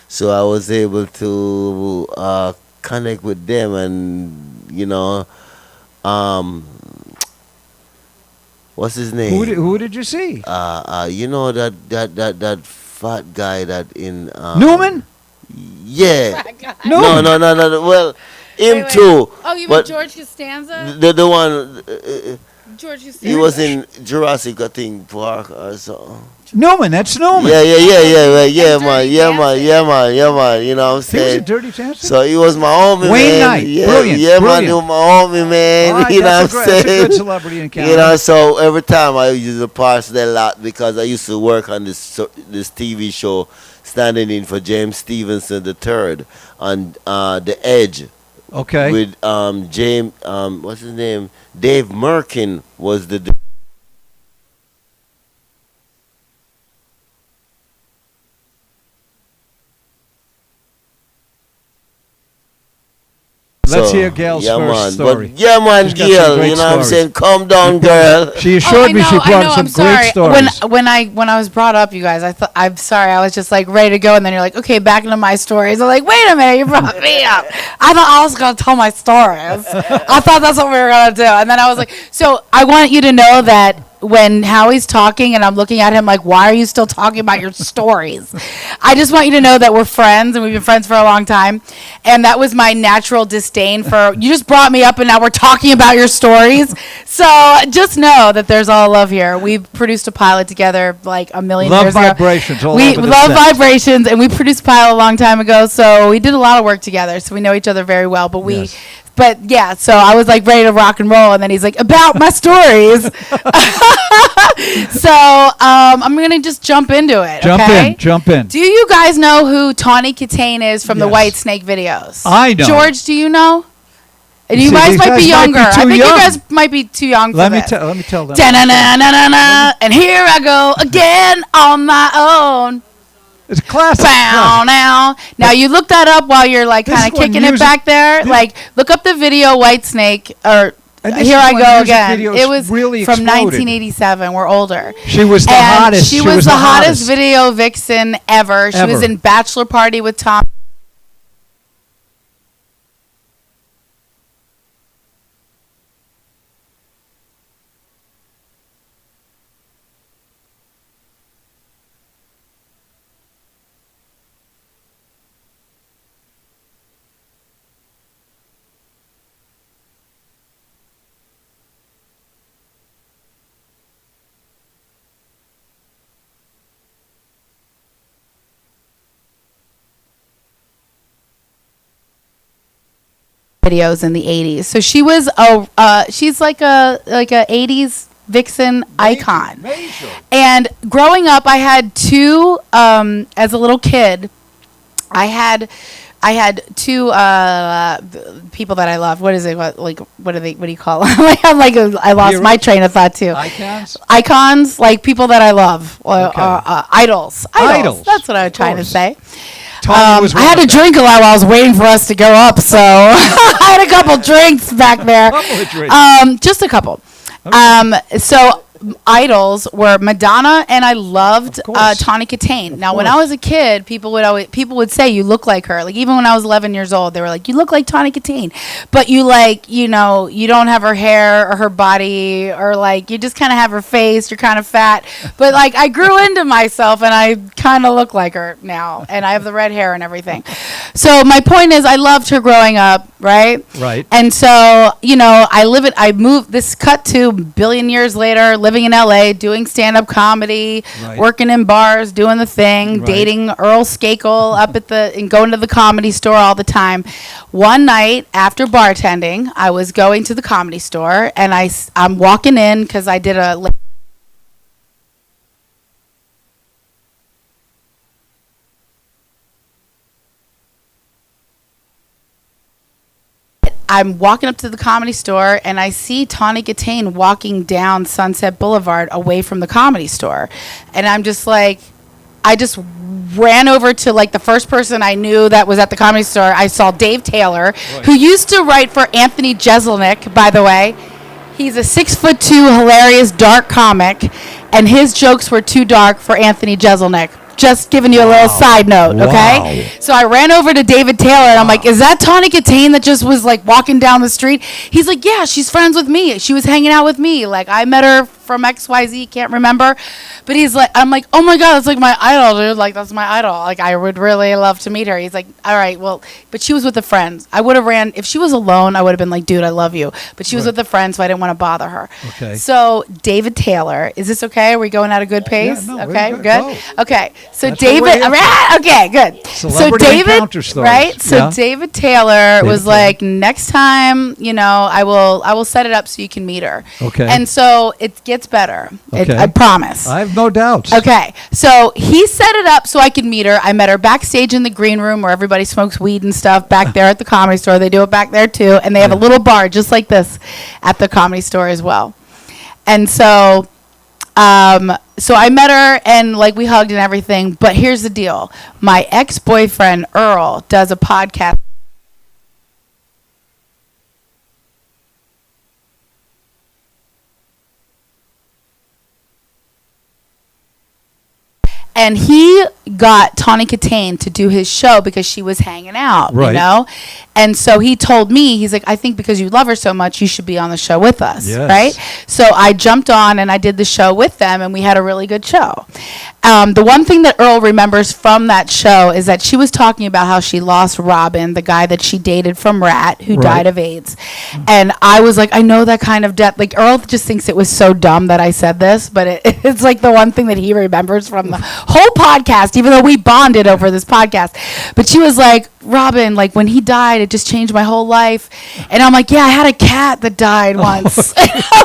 Speaker 1: So I was able to connect with them, and what's his name?
Speaker 3: Who did you see?
Speaker 1: That fat guy that in
Speaker 3: Newman?
Speaker 1: Yeah.
Speaker 3: Newman.
Speaker 1: No. Well, him
Speaker 5: Wait.
Speaker 1: too.
Speaker 5: Oh, you mean
Speaker 1: but
Speaker 5: George Costanza?
Speaker 1: the one
Speaker 5: George Costanza.
Speaker 1: he was in Jurassic, I think, Park or something.
Speaker 3: Newman, that's Newman.
Speaker 1: Yeah,
Speaker 5: And
Speaker 1: man.
Speaker 5: Dirty
Speaker 1: Yeah, man.
Speaker 5: Dancing.
Speaker 1: You know what I'm
Speaker 3: He was
Speaker 1: saying?
Speaker 3: in Dirty Dancing?
Speaker 1: So he was my homie,
Speaker 3: Wayne
Speaker 1: man.
Speaker 3: Knight.
Speaker 1: Yeah,
Speaker 3: Brilliant,
Speaker 1: yeah, man.
Speaker 3: brilliant.
Speaker 1: He was my homie, man.
Speaker 3: All right,
Speaker 1: You know
Speaker 3: that's
Speaker 1: what I'm
Speaker 3: that's a
Speaker 1: saying?
Speaker 3: good celebrity encounter.
Speaker 1: So every time I used to pass that lot because I used to work on this TV show, standing in for James Stevenson III on The Edge.
Speaker 3: Okay.
Speaker 1: With James, what's his name? Dave Merkin was the.
Speaker 3: Let's hear Gail's
Speaker 1: yeah,
Speaker 3: first
Speaker 1: man.
Speaker 3: story.
Speaker 1: But yeah, man,
Speaker 3: She's got some
Speaker 1: Gail,
Speaker 3: great
Speaker 1: you know what I'm
Speaker 3: stories.
Speaker 1: saying? Calm down, girl.
Speaker 3: She assured me she brought some
Speaker 5: I'm sorry.
Speaker 3: great stories.
Speaker 5: When I was brought up, you guys, I'm sorry. I was just like ready to go, and then you're like, okay, back into my stories. I'm like, wait a minute, you brought me up. I thought I was gonna tell my stories. I thought that's what we were gonna do, and then I was like, so I want you to know that when Howie's talking and I'm looking at him like, why are you still talking about your stories? I just want you to know that we're friends and we've been friends for a long time. And that was my natural disdain for, you just brought me up and now we're talking about your stories. So just know that there's all love here. We've produced a pilot together like a million
Speaker 3: Love
Speaker 5: years ago.
Speaker 3: Vibrations all
Speaker 5: We
Speaker 3: over the
Speaker 5: love
Speaker 3: set.
Speaker 5: Vibrations, and we produced a pilot a long time ago. So we did a lot of work together. So we know each other very well. But
Speaker 3: Yes.
Speaker 5: But yeah, so I was like ready to rock and roll, and then he's like, about my stories. So I'm going to just jump into it.
Speaker 3: Jump in.
Speaker 5: Do you guys know who Tawny Katane is from the
Speaker 3: Yes.
Speaker 5: White Snake videos?
Speaker 3: I know.
Speaker 5: George, do you know? And
Speaker 3: You
Speaker 5: you
Speaker 3: see,
Speaker 5: guys
Speaker 3: these
Speaker 5: might
Speaker 3: guys
Speaker 5: be
Speaker 3: might be
Speaker 5: younger. I
Speaker 3: too
Speaker 5: think
Speaker 3: young.
Speaker 5: you guys might be too young for
Speaker 3: Let me
Speaker 5: this.
Speaker 3: tell them.
Speaker 5: Da-na-na-na-na-na, and here I go again on my own.
Speaker 3: It's a classic.
Speaker 5: Bow now. Now you look that up while you're like
Speaker 3: This
Speaker 5: kind
Speaker 3: is
Speaker 5: of
Speaker 3: when
Speaker 5: kicking it
Speaker 3: music-
Speaker 5: back there.
Speaker 3: this-
Speaker 5: Like look up the video White Snake or
Speaker 3: And this
Speaker 5: Here
Speaker 3: is
Speaker 5: I
Speaker 3: when
Speaker 5: Go
Speaker 3: music
Speaker 5: Again.
Speaker 3: videos
Speaker 5: It was
Speaker 3: really
Speaker 5: from
Speaker 3: exploded.
Speaker 5: 1987. We're older.
Speaker 3: She was the
Speaker 5: And
Speaker 3: hottest.
Speaker 5: She was the hottest video vixen ever. She was
Speaker 3: Ever.
Speaker 5: in Bachelor Party with Tom. videos in the 80s. So she was she's like a 80s vixen icon.
Speaker 3: Major.
Speaker 5: And growing up, I had two as a little kid. I had two people that I love. What is it? What do you call them? I lost my train of thought too. Icons, like people that I love. Idols. That's what I was trying to say. I had to drink a lot while I was waiting for us to go up, so I had a couple drinks back there. Just a couple. Okay. So idols were Madonna, and I loved Tawny Katane. Now, when I was a kid, people would say you look like her. Like even when I was 11 years old, they were like, you look like Tawny Katane, but you you don't have her hair or her body, or like you just kind of have her face. You're kind of fat, but like I grew into myself, and I kind of look like her now, and I have the red hair and everything. So my point is, I loved her growing up, right?
Speaker 3: Right.
Speaker 5: And so I moved. This cut to a billion years later. Living in LA, doing stand-up comedy, working in bars, doing the thing, dating Earl Skakel and going to the Comedy Store all the time. One night after bartending, I was going to the Comedy Store, and I'm walking in because I did a I'm walking up to the Comedy Store, and I see Tawny Katane walking down Sunset Boulevard away from the Comedy Store. And I'm just like, I just ran over to like the first person I knew that was at the Comedy Store. I saw Dave Taylor, who used to write for Anthony Jeselnik, by the way. He's a 6'2" hilarious dark comic, and his jokes were too dark for Anthony Jeselnik. Just giving you a little side note, okay? So I ran over to David Taylor, and I'm like, is that Tawny Katane that just was like walking down the street? He's like, yeah, she's friends with me. She was hanging out with me. Like, I met her from XYZ, can't remember. But he's like, I'm like, oh my God, that's like my idol, dude. Like, that's my idol. Like, I would really love to meet her. He's like, all right, well, but she was with a friend. I would have ran, if she was alone, I would have been like, dude, I love you. But she was with a friend, so I didn't want to bother her.
Speaker 3: Okay.
Speaker 5: So David Taylor, is this okay? Are we going at a good pace?
Speaker 3: Yeah, no,
Speaker 5: okay,
Speaker 3: we're
Speaker 5: good.
Speaker 3: Go.
Speaker 5: Okay, so
Speaker 3: That's
Speaker 5: David, okay, good.
Speaker 3: Celebrity
Speaker 5: so David,
Speaker 3: encounter stories.
Speaker 5: right? So
Speaker 3: Yeah.
Speaker 5: David Taylor was like, next time, I will set it up so you can meet her.
Speaker 3: Okay.
Speaker 5: And so it gets better.
Speaker 3: Okay.
Speaker 5: I promise.
Speaker 3: I have no doubts.
Speaker 5: Okay, so he set it up so I could meet her. I met her backstage in the green room where everybody smokes weed and stuff back there at the Comedy Store. They do it back there too, and they have a little bar just like this at the Comedy Store as well. And so I met her, and like we hugged and everything. But here's the deal: my ex-boyfriend Earl does a podcast. And he got Tawny Katane to do his show because she was hanging out,
Speaker 3: Right.
Speaker 5: And so he told me, he's like, I think because you love her so much, you should be on the show with us,
Speaker 3: Yes.
Speaker 5: right? So I jumped on and I did the show with them, and we had a really good show. The one thing that Earl remembers from that show is that she was talking about how she lost Robin, the guy that she dated from Rat, who died of AIDS. And I was like, I know that kind of death. Like, Earl just thinks it was so dumb that I said this, but it's like the one thing that he remembers from the whole podcast, even though we bonded over this podcast. But she was like, Robin, like when he died, it just changed my whole life. And I'm like, yeah, I had a cat that died once.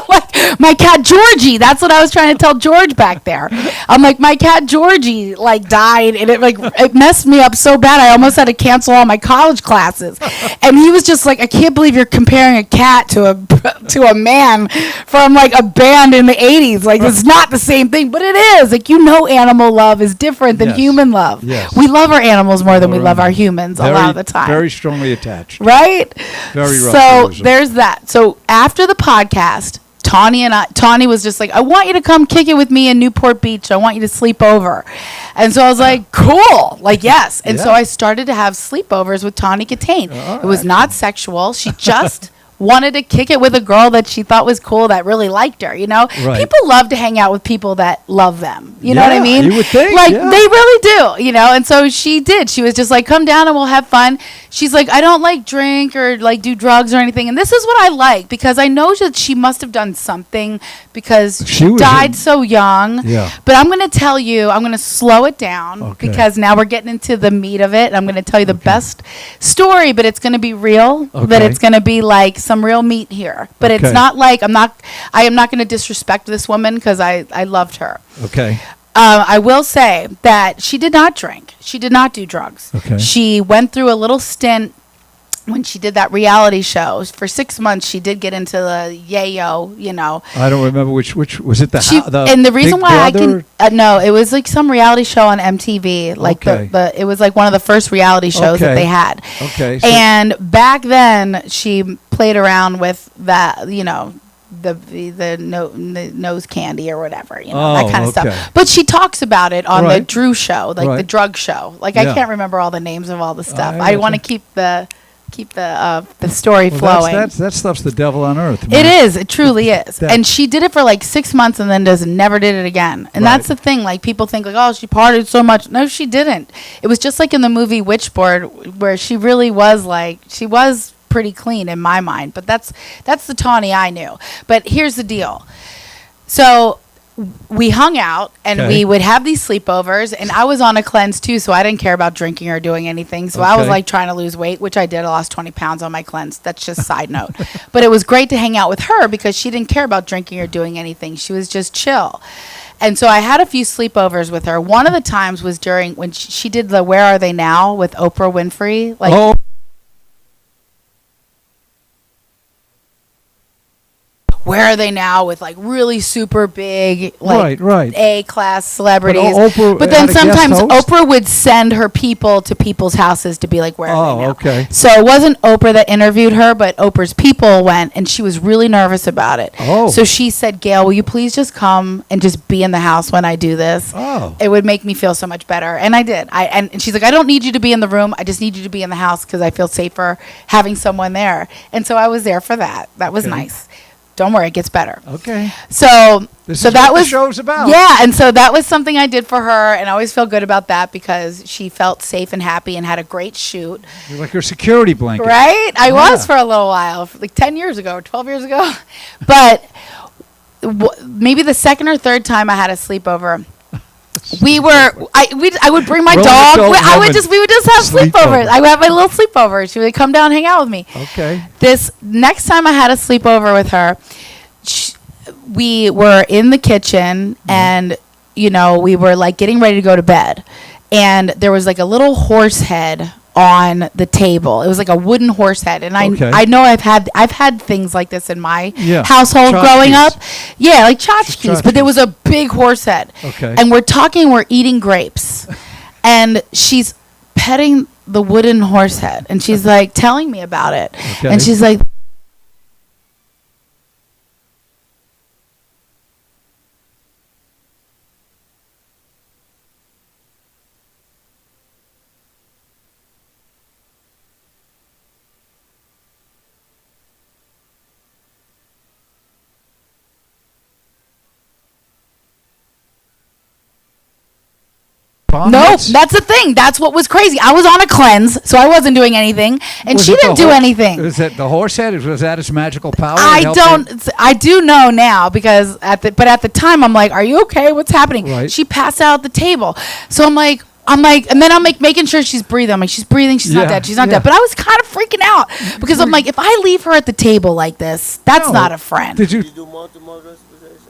Speaker 5: Like, my cat Georgie. That's what I was trying to tell George back there. I'm like, my cat Georgie like died, and it messed me up so bad I almost had to cancel all my college classes. And he was just like, I can't believe you're comparing a cat to a man from like a band in the 80s. Like, it's not the same thing, but it is. Like, animal love is different than human love.
Speaker 3: Yes.
Speaker 5: We love our animals more than we love our humans a lot of the time.
Speaker 3: Very strongly attached.
Speaker 5: Right?
Speaker 3: Very rough.
Speaker 5: So there's that. So after the podcast, Tawny was just like, I want you to come kick it with me in Newport Beach. I want you to sleep over. And so I was like, cool. Like, yes. And so I started to have sleepovers with Tawny Katane. It was not sexual. She just wanted to kick it with a girl that she thought was cool, that really liked her,
Speaker 3: Right.
Speaker 5: People love to hang out with people that love them. You know what I mean?
Speaker 3: You would think,
Speaker 5: like, they really do, And so she did. She was just like, come down and we'll have fun. she's like, I don't like drink or like do drugs or anything. And this is what I like, because I know that she must have done something, because she died so young.
Speaker 3: Yeah.
Speaker 5: But I'm going to tell you, I'm going to slow it down, because now we're getting into the meat of it. And I'm going to tell you the best story, but it's going to be real. But it's going to be like some real meat here. But it's not like, I am not going to disrespect this woman, because I loved her.
Speaker 3: Okay.
Speaker 5: I will say that she did not drink. She did not do drugs.
Speaker 3: Okay.
Speaker 5: She went through a little stint when she did that reality show. For 6 months, she did get into the yayo, you know.
Speaker 3: I don't remember which was it.
Speaker 5: And the reason
Speaker 3: Big
Speaker 5: why I
Speaker 3: Brother?
Speaker 5: can no, it was like some reality show on MTV. Like it was like one of the first reality shows that they had.
Speaker 3: Okay.
Speaker 5: And back then, she played around with that, you know, the nose candy or whatever, you know, that kind of stuff. But she talks about it on the Drew show, like the drug show. Like I can't remember all the names of all the stuff. I want to keep the story flowing.
Speaker 3: That stuff's the devil on earth.
Speaker 5: Man. It is. It truly is. And she did it for like 6 months and then never did it again. And that's the thing. Like people think like, oh, she partied so much. No, she didn't. It was just like in the movie Witchboard, where she really was like, she was pretty clean in my mind. But that's the Tawny I knew. But here's the deal. So we hung out and we would have these sleepovers, and I was on a cleanse too, so I didn't care about drinking or doing anything. So I was like trying to lose weight, which I did. I lost 20 pounds on my cleanse. That's just side note. But it was great to hang out with her, because she didn't care about drinking or doing anything. She was just chill. And so I had a few sleepovers with her. One of the times was during when she did the Where Are They Now with Oprah Winfrey. Like, Where Are They Now with like really super big, like A-class celebrities. But then sometimes Oprah would send her people to people's houses to be like, where are they now?
Speaker 3: Okay.
Speaker 5: So it wasn't Oprah that interviewed her, but Oprah's people went, and she was really nervous about it. So she said, Gail, will you please just come and just be in the house when I do this? It would make me feel so much better. And I did. And she's like, I don't need you to be in the room. I just need you to be in the house, because I feel safer having someone there. And so I was there for that. That was nice. Don't worry, it gets better.
Speaker 3: Okay.
Speaker 5: So
Speaker 3: that
Speaker 5: was
Speaker 3: what the show's about.
Speaker 5: Yeah, and so that was something I did for her, and I always feel good about that, because she felt safe and happy and had a great shoot.
Speaker 3: You're like her security blanket.
Speaker 5: Right? I was for a little while, like 10 years ago or 12 years ago. But maybe the second or third time I had a sleepover, I would bring my dog. We would just have sleepovers. I would have my little sleepover. She would come down and hang out with me.
Speaker 3: Okay.
Speaker 5: This next time I had a sleepover with her, we were in the kitchen, and you know, we were like getting ready to go to bed, and there was like a little horse head on the table. It was like a wooden horse head, and I know I've had things like this in my household growing up. Yeah, like tchotchkes, but there was a big horse head.
Speaker 3: Okay.
Speaker 5: And we're eating grapes, and she's petting the wooden horse head, and she's like telling me about it, and she's like, no, that's the thing. That's what was crazy. I was on a cleanse, so I wasn't doing anything, and she didn't do anything.
Speaker 3: Is that the horse head? Was that its magical power?
Speaker 5: I do know now, because at the time I'm like, are you okay? What's happening?
Speaker 3: Right.
Speaker 5: She passed out at the table, so I'm like, and then I'm like making sure she's breathing. I'm like, she's breathing. She's not dead. She's not dead. But I was kind of freaking out, because I'm like, if I leave her at the table like this, that's not a friend.
Speaker 3: Did you
Speaker 2: do multiple respiration?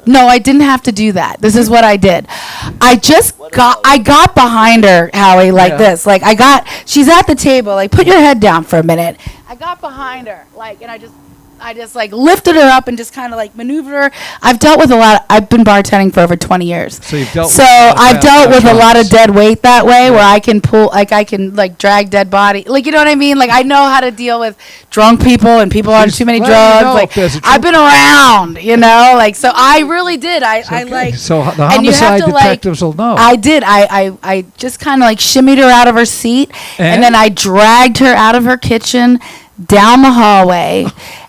Speaker 5: No, I didn't have to do that. This is what I did. I got behind her, Howie, like this. Like she's at the table, like, put your head down for a minute. I got behind her, like, and I just like lifted her up and just kind of like maneuvered her. I've dealt with I've been bartending for over 20 years.
Speaker 3: So you've dealt
Speaker 5: I've dealt with a lot of dead weight that way, where I can pull, like I can like drag dead body. Like, you know what I mean? Like, I know how to deal with drunk people and people on too many drugs. Like, I've been around, you know, like, so I really did. I like,
Speaker 3: so the homicide detectives will know.
Speaker 5: I did. I just kind of like shimmied her out of her seat, and then I dragged her out of her kitchen, down the hallway,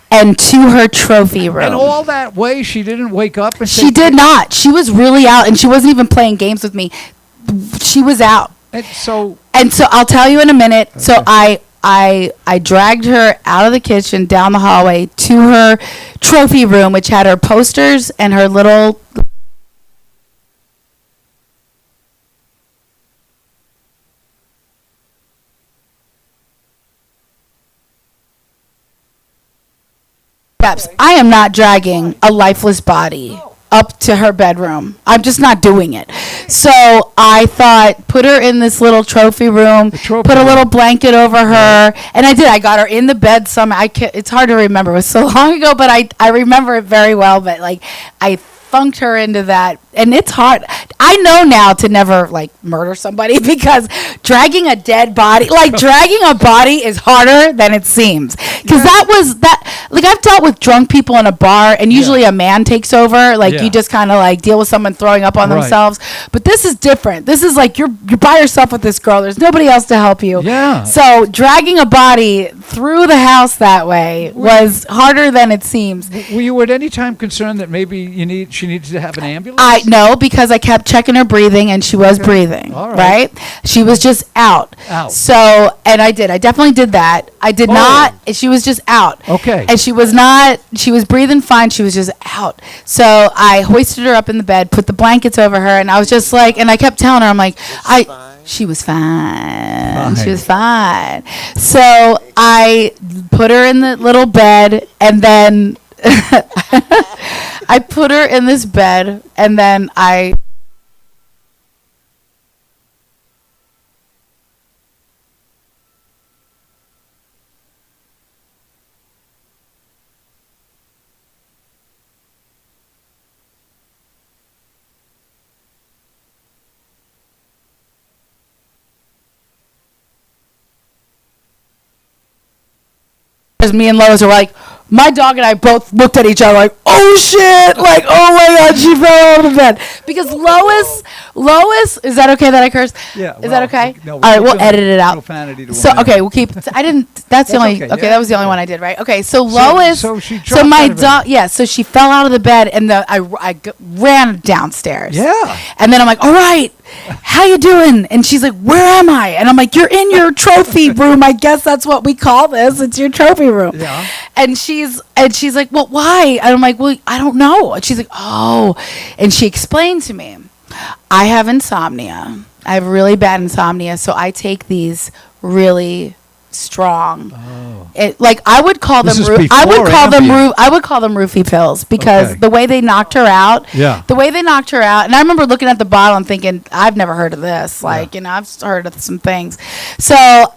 Speaker 5: and to her trophy room.
Speaker 3: And all that way, she didn't wake up and
Speaker 5: she did not. She was really out, and she wasn't even playing games with me. She was out.
Speaker 3: And so
Speaker 5: I'll tell you in a minute. Okay. So I I dragged her out of the kitchen, down the hallway to her trophy room, which had her posters and her little steps. I am not dragging a lifeless body up to her bedroom. I'm just not doing it. So I thought, put her in this little trophy room,
Speaker 3: trophy
Speaker 5: put a
Speaker 3: room.
Speaker 5: little blanket over her, and I did. I got her in the bed it's hard to remember. It was so long ago, but I remember it very well. But like, I funked her into that, and it's hard. I know now to never like murder somebody because dragging a dead body, like dragging a body, is harder than it seems. Because like I've dealt with drunk people in a bar, and usually a man takes over. Like you just kind of like deal with someone throwing up on themselves. But this is different. This is like you're by yourself with this girl. There's nobody else to help you.
Speaker 3: Yeah.
Speaker 5: So dragging a body through the house that way was harder than it seems.
Speaker 3: Were you at any time concerned that maybe she needed to have an ambulance?
Speaker 5: No, because I kept checking her breathing, and she was breathing.
Speaker 3: All right.
Speaker 5: She was just out. So, and I definitely did that. I did not. She was just out.
Speaker 3: Okay.
Speaker 5: And she was breathing fine. She was just out. So I hoisted her up in the bed, put the blankets over her, and I was just like, and I kept telling her, I'm like, she was fine. She was fine. So I put her in the little bed, and then I put her in this bed, and then me and Lois were like, my dog and I both looked at each other like, oh shit, like, oh my God, she fell out of the bed. Because Lois, is that okay that I cursed?
Speaker 3: Yeah.
Speaker 5: Is that okay?
Speaker 3: No,
Speaker 5: all right, we'll edit it out.
Speaker 3: Profanity to
Speaker 5: So,
Speaker 3: one
Speaker 5: okay,
Speaker 3: minute.
Speaker 5: we'll keep, that's the only,
Speaker 3: okay,
Speaker 5: that was the only one I did, right? Okay, so Lois,
Speaker 3: so she
Speaker 5: so
Speaker 3: dropped
Speaker 5: my
Speaker 3: out of it.
Speaker 5: dog, so she fell out of the bed, and I ran downstairs.
Speaker 3: Yeah.
Speaker 5: And then I'm like, all right, how you doing? And she's like, where am I? And I'm like, you're in your trophy room. I guess that's what we call this. It's your trophy room.
Speaker 3: Yeah.
Speaker 5: And she's like, well, why? And I'm like, well, I don't know. And she's like, oh. And she explained to me, I have insomnia. I have really bad insomnia. So I take these really strong. Like I would call them.
Speaker 3: This is
Speaker 5: I would
Speaker 3: before
Speaker 5: call them.
Speaker 3: Ambien.
Speaker 5: I would call them roofie pills because
Speaker 3: Okay.
Speaker 5: the way they knocked her out.
Speaker 3: Yeah.
Speaker 5: The way they knocked her out, and I remember looking at the bottle and thinking, I've never heard of this. Like, I've heard of some things. So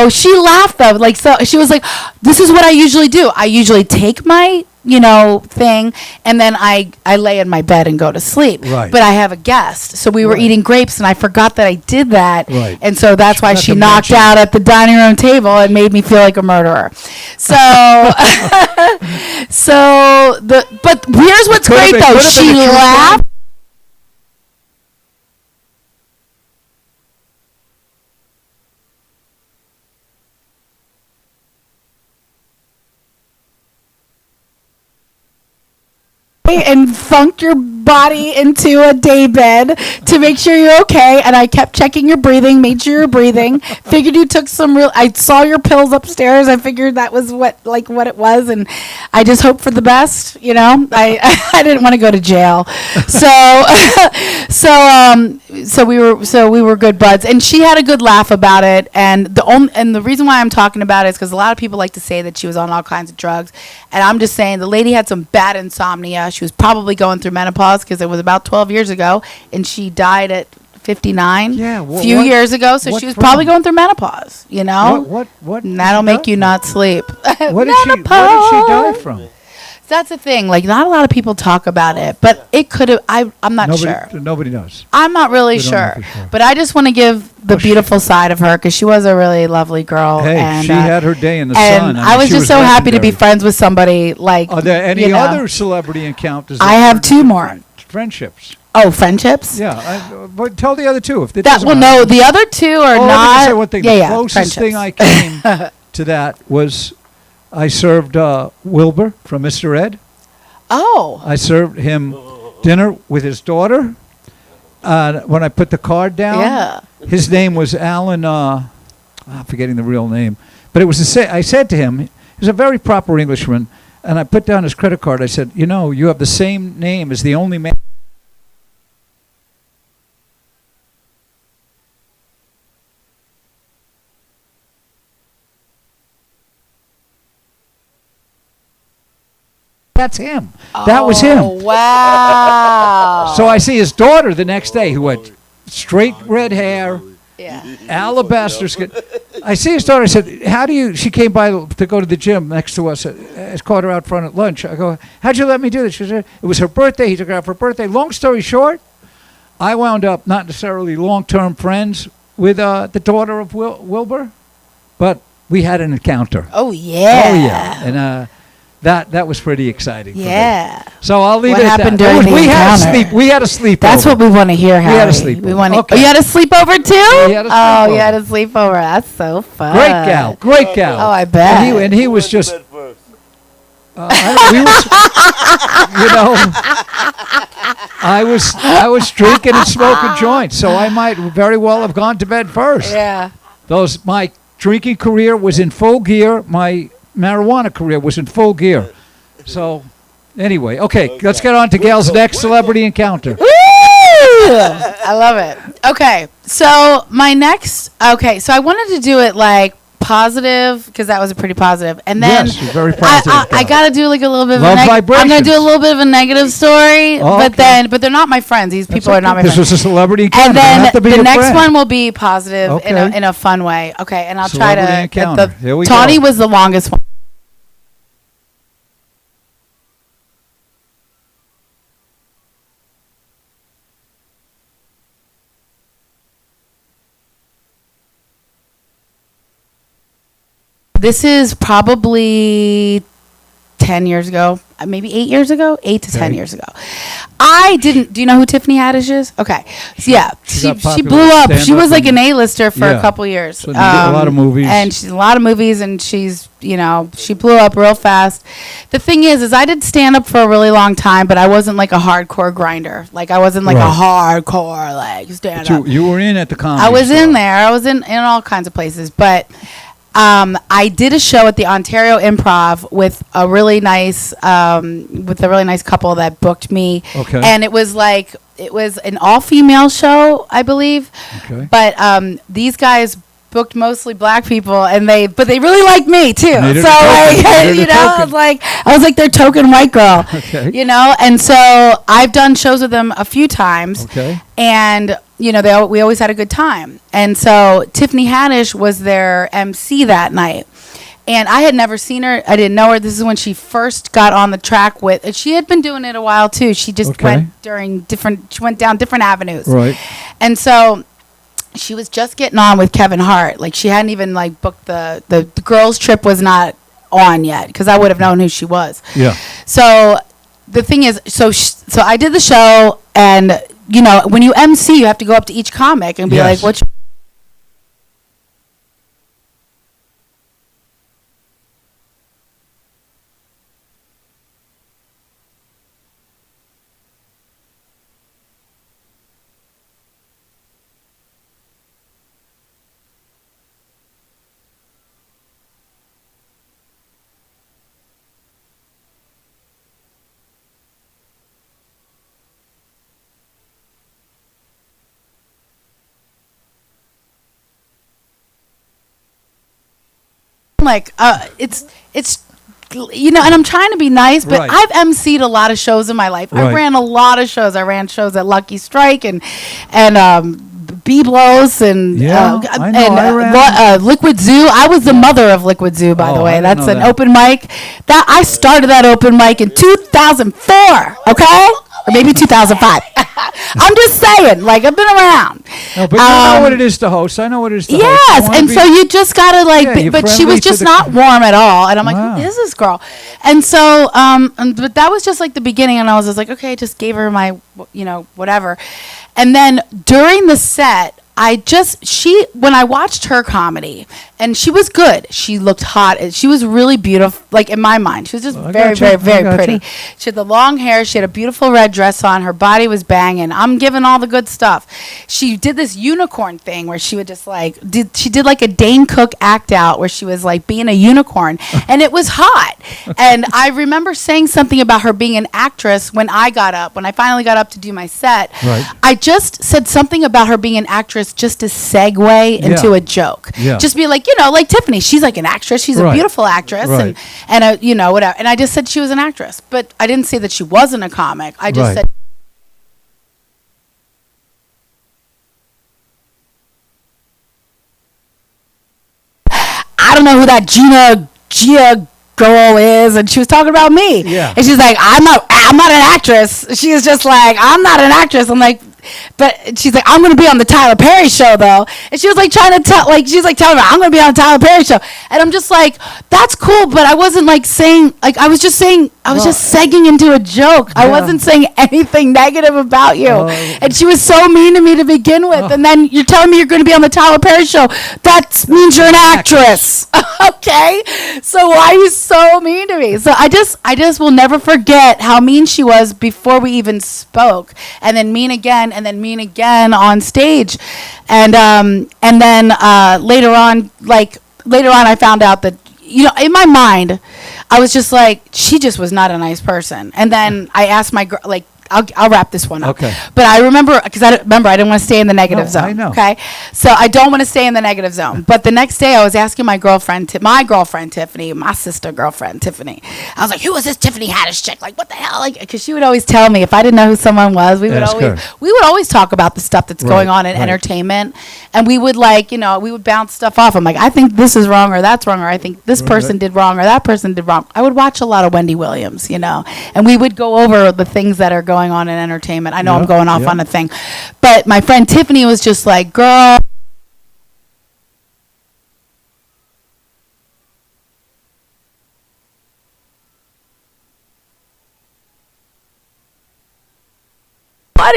Speaker 5: she laughed though. Like, so she was like, "This is what I usually do. I usually take my." Thing, and then I lay in my bed and go to sleep.
Speaker 3: Right.
Speaker 5: But I have a guest, so we were eating grapes, and I forgot that I did that.
Speaker 3: Right.
Speaker 5: And so that's why
Speaker 3: forgot
Speaker 5: she
Speaker 3: to
Speaker 5: knocked
Speaker 3: mention.
Speaker 5: out at the dining room table and made me feel like a murderer. So, but here's what's
Speaker 3: Could've
Speaker 5: great
Speaker 3: been-
Speaker 5: though.
Speaker 3: could've
Speaker 5: She
Speaker 3: been a true
Speaker 5: laughed. And funked your body into a day bed to make sure you're okay. And I kept checking your breathing, made sure you're breathing. Figured you took I saw your pills upstairs. I figured that was what it was, and I just hoped for the best. I didn't want to go to jail, so we were good buds, and she had a good laugh about it. And the reason why I'm talking about it is because a lot of people like to say that she was on all kinds of drugs, and I'm just saying the lady had some bad insomnia. She was probably going through menopause because it was about 12 years ago, and she died at 59
Speaker 3: Yeah,
Speaker 5: few years ago, so
Speaker 3: what
Speaker 5: she was
Speaker 3: from?
Speaker 5: probably going through menopause,
Speaker 3: What
Speaker 5: and that'll make you not sleep.
Speaker 3: What did she die from?
Speaker 5: That's the thing. Like, not a lot of people talk about it, but it could have. I'm not sure.
Speaker 3: Nobody knows.
Speaker 5: I'm not really
Speaker 3: We don't know
Speaker 5: sure.
Speaker 3: for sure.
Speaker 5: But I just want to give the beautiful side of her because she was a really lovely girl.
Speaker 3: Hey,
Speaker 5: and,
Speaker 3: she had her day in the
Speaker 5: and
Speaker 3: sun.
Speaker 5: I was
Speaker 3: she
Speaker 5: just so happy to be
Speaker 3: legendary.
Speaker 5: friends with somebody like.
Speaker 3: Are there any other celebrity encounters?
Speaker 5: I have two more.
Speaker 3: Friendships.
Speaker 5: Oh, friendships?
Speaker 3: Yeah, but tell the other two if it
Speaker 5: That
Speaker 3: doesn't
Speaker 5: well,
Speaker 3: matter.
Speaker 5: no, the other two are
Speaker 3: Oh, let me
Speaker 5: not.
Speaker 3: just say one thing.
Speaker 5: Yeah,
Speaker 3: The closest thing I came to that was I served Wilbur from Mr. Ed.
Speaker 5: Oh.
Speaker 3: I served him dinner with his daughter. When I put the card down,
Speaker 5: Yeah.
Speaker 3: his name was Alan. I'm forgetting the real name, But it was I said to him, he's a very proper Englishman, and I put down his credit card. I said, you know, you have the same name as the only man. That's him. That was him.
Speaker 5: Oh, wow.
Speaker 3: So I see his daughter the next day, who had straight red hair,
Speaker 5: Yeah.
Speaker 3: alabaster skin. I see his daughter. I said, how do you, she came by to go to the gym next to us. I caught her out front at lunch. I go, how'd you let me do this? She said, it was her birthday. He took her out for her birthday. Long story short, I wound up not necessarily long-term friends with the daughter of Wilbur, but we had an encounter.
Speaker 5: Oh, yeah.
Speaker 3: Oh, yeah. And that was pretty exciting.
Speaker 5: Yeah.
Speaker 3: For me. So I'll leave
Speaker 5: What
Speaker 3: it at
Speaker 5: happened
Speaker 3: that.
Speaker 5: during the
Speaker 3: We had a
Speaker 5: encounter?
Speaker 3: sleep. We had a sleepover.
Speaker 5: That's what we want to hear, Harry.
Speaker 3: had a sleepover.
Speaker 5: We want
Speaker 3: Okay.
Speaker 5: Oh, you had a sleepover too?
Speaker 3: We had a
Speaker 5: Oh,
Speaker 3: sleepover.
Speaker 5: you had a sleepover. That's so fun.
Speaker 3: Great gal. Great gal.
Speaker 5: Oh, I bet.
Speaker 3: And he was just.
Speaker 1: First.
Speaker 3: I was drinking and smoking joints, so I might very well have gone to bed first.
Speaker 5: Yeah.
Speaker 3: My drinking career was in full gear. My marijuana career was in full gear. So, anyway, okay, let's get on to Gail's next celebrity encounter.
Speaker 5: Woo! I love it. Okay, so so I wanted to do it like positive because that was a pretty positive, and then
Speaker 3: Yes, you're very positive.
Speaker 5: I got to do like a little bit of
Speaker 3: Love
Speaker 5: I'm going
Speaker 3: vibrations.
Speaker 5: to do a little bit of a negative story,
Speaker 3: Oh,
Speaker 5: but
Speaker 3: okay.
Speaker 5: they're not my friends. These people
Speaker 3: That's
Speaker 5: are not
Speaker 3: okay.
Speaker 5: my
Speaker 3: This
Speaker 5: friends.
Speaker 3: was a celebrity encounter.
Speaker 5: And
Speaker 3: Don't
Speaker 5: then
Speaker 3: have to be
Speaker 5: the
Speaker 3: your
Speaker 5: next
Speaker 3: friend.
Speaker 5: one will be positive
Speaker 3: Okay.
Speaker 5: in a fun way. Okay, and I'll
Speaker 3: Celebrity
Speaker 5: try to.
Speaker 3: encounter. Here we
Speaker 5: Tawny
Speaker 3: go.
Speaker 5: was the longest one. This is probably 10 years ago, maybe 8 years ago, 8 to 10
Speaker 3: Okay.
Speaker 5: years ago. Do you know who Tiffany Haddish is? Okay. So yeah,
Speaker 3: She got
Speaker 5: she
Speaker 3: popular
Speaker 5: blew up. She
Speaker 3: stand-up
Speaker 5: was like
Speaker 3: and-
Speaker 5: an A-lister for
Speaker 3: Yeah.
Speaker 5: a couple years.
Speaker 3: So she did a lot of movies.
Speaker 5: And she's in a lot of movies, and she's, she blew up real fast. The thing is I did stand up for a really long time, but I wasn't like a hardcore grinder. Like I wasn't like a hardcore like stand up.
Speaker 3: You were in at the comedy
Speaker 5: I was
Speaker 3: store.
Speaker 5: in there. I was in all kinds of places, but I did a show at the Ontario Improv with a really nice couple that booked me.
Speaker 3: Okay.
Speaker 5: And it was an all-female show, I believe.
Speaker 3: Okay.
Speaker 5: But these guys booked mostly black people, but they really liked me too.
Speaker 3: Needed
Speaker 5: So
Speaker 3: a token.
Speaker 5: like,
Speaker 3: Needed a
Speaker 5: I was like their token white girl.
Speaker 3: Okay.
Speaker 5: And so I've done shows with them a few times.
Speaker 3: Okay.
Speaker 5: And we always had a good time. And so Tiffany Haddish was their MC that night. And I had never seen her. I didn't know her. This is when she first got on the track with. And she had been doing it a while too. She just
Speaker 3: Okay.
Speaker 5: went down different avenues.
Speaker 3: Right.
Speaker 5: And so she was just getting on with Kevin Hart. Like she hadn't even like booked the girls trip was not on yet because I would have known who she was.
Speaker 3: Yeah.
Speaker 5: So the thing is, so I did the show, and when you MC, you have to go up to each comic and be
Speaker 3: Yes.
Speaker 5: like, "What's like it's and I'm trying to be nice, but
Speaker 3: Right.
Speaker 5: I've MC'd a lot of shows in my life.
Speaker 3: Right.
Speaker 5: I ran a lot of shows. I ran shows at Lucky Strike and B-Blows and
Speaker 3: Yeah, I know. I ran-
Speaker 5: Liquid Zoo. I was the mother of Liquid Zoo, by the
Speaker 3: Oh, I
Speaker 5: way.
Speaker 3: didn't
Speaker 5: That's
Speaker 3: know
Speaker 5: an
Speaker 3: that.
Speaker 5: open mic. That I started that open mic in 2004. Okay, or maybe 2005. I'm just saying, like I've been around.
Speaker 3: No, but you know what it is to host. I know what it is to host.
Speaker 5: Yes,
Speaker 3: You wanna
Speaker 5: and
Speaker 3: be-
Speaker 5: so you just gotta like,
Speaker 3: Yeah, you're
Speaker 5: but she
Speaker 3: friendly
Speaker 5: was
Speaker 3: to
Speaker 5: just
Speaker 3: the-
Speaker 5: not warm at all, and I'm like,
Speaker 3: Wow.
Speaker 5: who is this girl? And so, but that was just like the beginning, and I was just like, okay, just gave her my, whatever, and then during the set, when I watched her comedy, and she was good. She looked hot. She was really beautiful. Like in my mind, she was just very, very, very pretty. She had the long hair. She had a beautiful red dress on. Her body was banging. I'm giving all the good stuff. She did this unicorn thing where she would just like she did like a Dane Cook act out where she was like being a unicorn, and it was hot. And I remember saying something about her being an actress when I finally got up to do my set.
Speaker 3: Right.
Speaker 5: I just said something about her being an actress just to segue into a joke.
Speaker 3: Yeah.
Speaker 5: Just be like, like Tiffany, she's like an actress. She's a beautiful actress,
Speaker 3: Right.
Speaker 5: and whatever. And I just said she was an actress, but I didn't say that she wasn't a comic. I just said. I don't know who that Gia girl is, and she was talking about me.
Speaker 3: Yeah.
Speaker 5: And she's like, I'm not an actress. She was just like, I'm not an actress. I'm like, but she's like, I'm gonna be on the Tyler Perry show though. And she was like trying to tell, like she's like telling me I'm gonna be on the Tyler Perry show. And I'm just like, that's cool, but I wasn't like saying, like I was just segging into a joke. I wasn't saying anything negative about you. And she was so mean to me to begin with. And then you're telling me you're gonna be on the Tyler Perry show. That means you're an actress. Okay? So why are you so mean to me? So I just will never forget how mean she was before we even spoke. And then mean again on stage. And then later on I found out that, in my mind, I was just like, she just was not a nice person. And then I asked my girl, like, I'll wrap this one up.
Speaker 3: Okay.
Speaker 5: But I remember, because I didn't want to stay in the negative zone.
Speaker 3: I know.
Speaker 5: Okay. So I don't want to stay in the negative zone. But the next day I was asking my girlfriend Tiffany, my sister girlfriend Tiffany. I was like, who is this Tiffany Haddish chick? Like, what the hell? Like, because she would always tell me if I didn't know who someone was, we would always talk about the stuff that's going on in entertainment, and we would we would bounce stuff off. I'm like, I think this is wrong or that's wrong, or I think this person did wrong or that person did wrong. I would watch a lot of Wendy Williams, and we would go over the things that are going on in entertainment. I know I'm going off on a thing, but my friend Tiffany was just like, girl,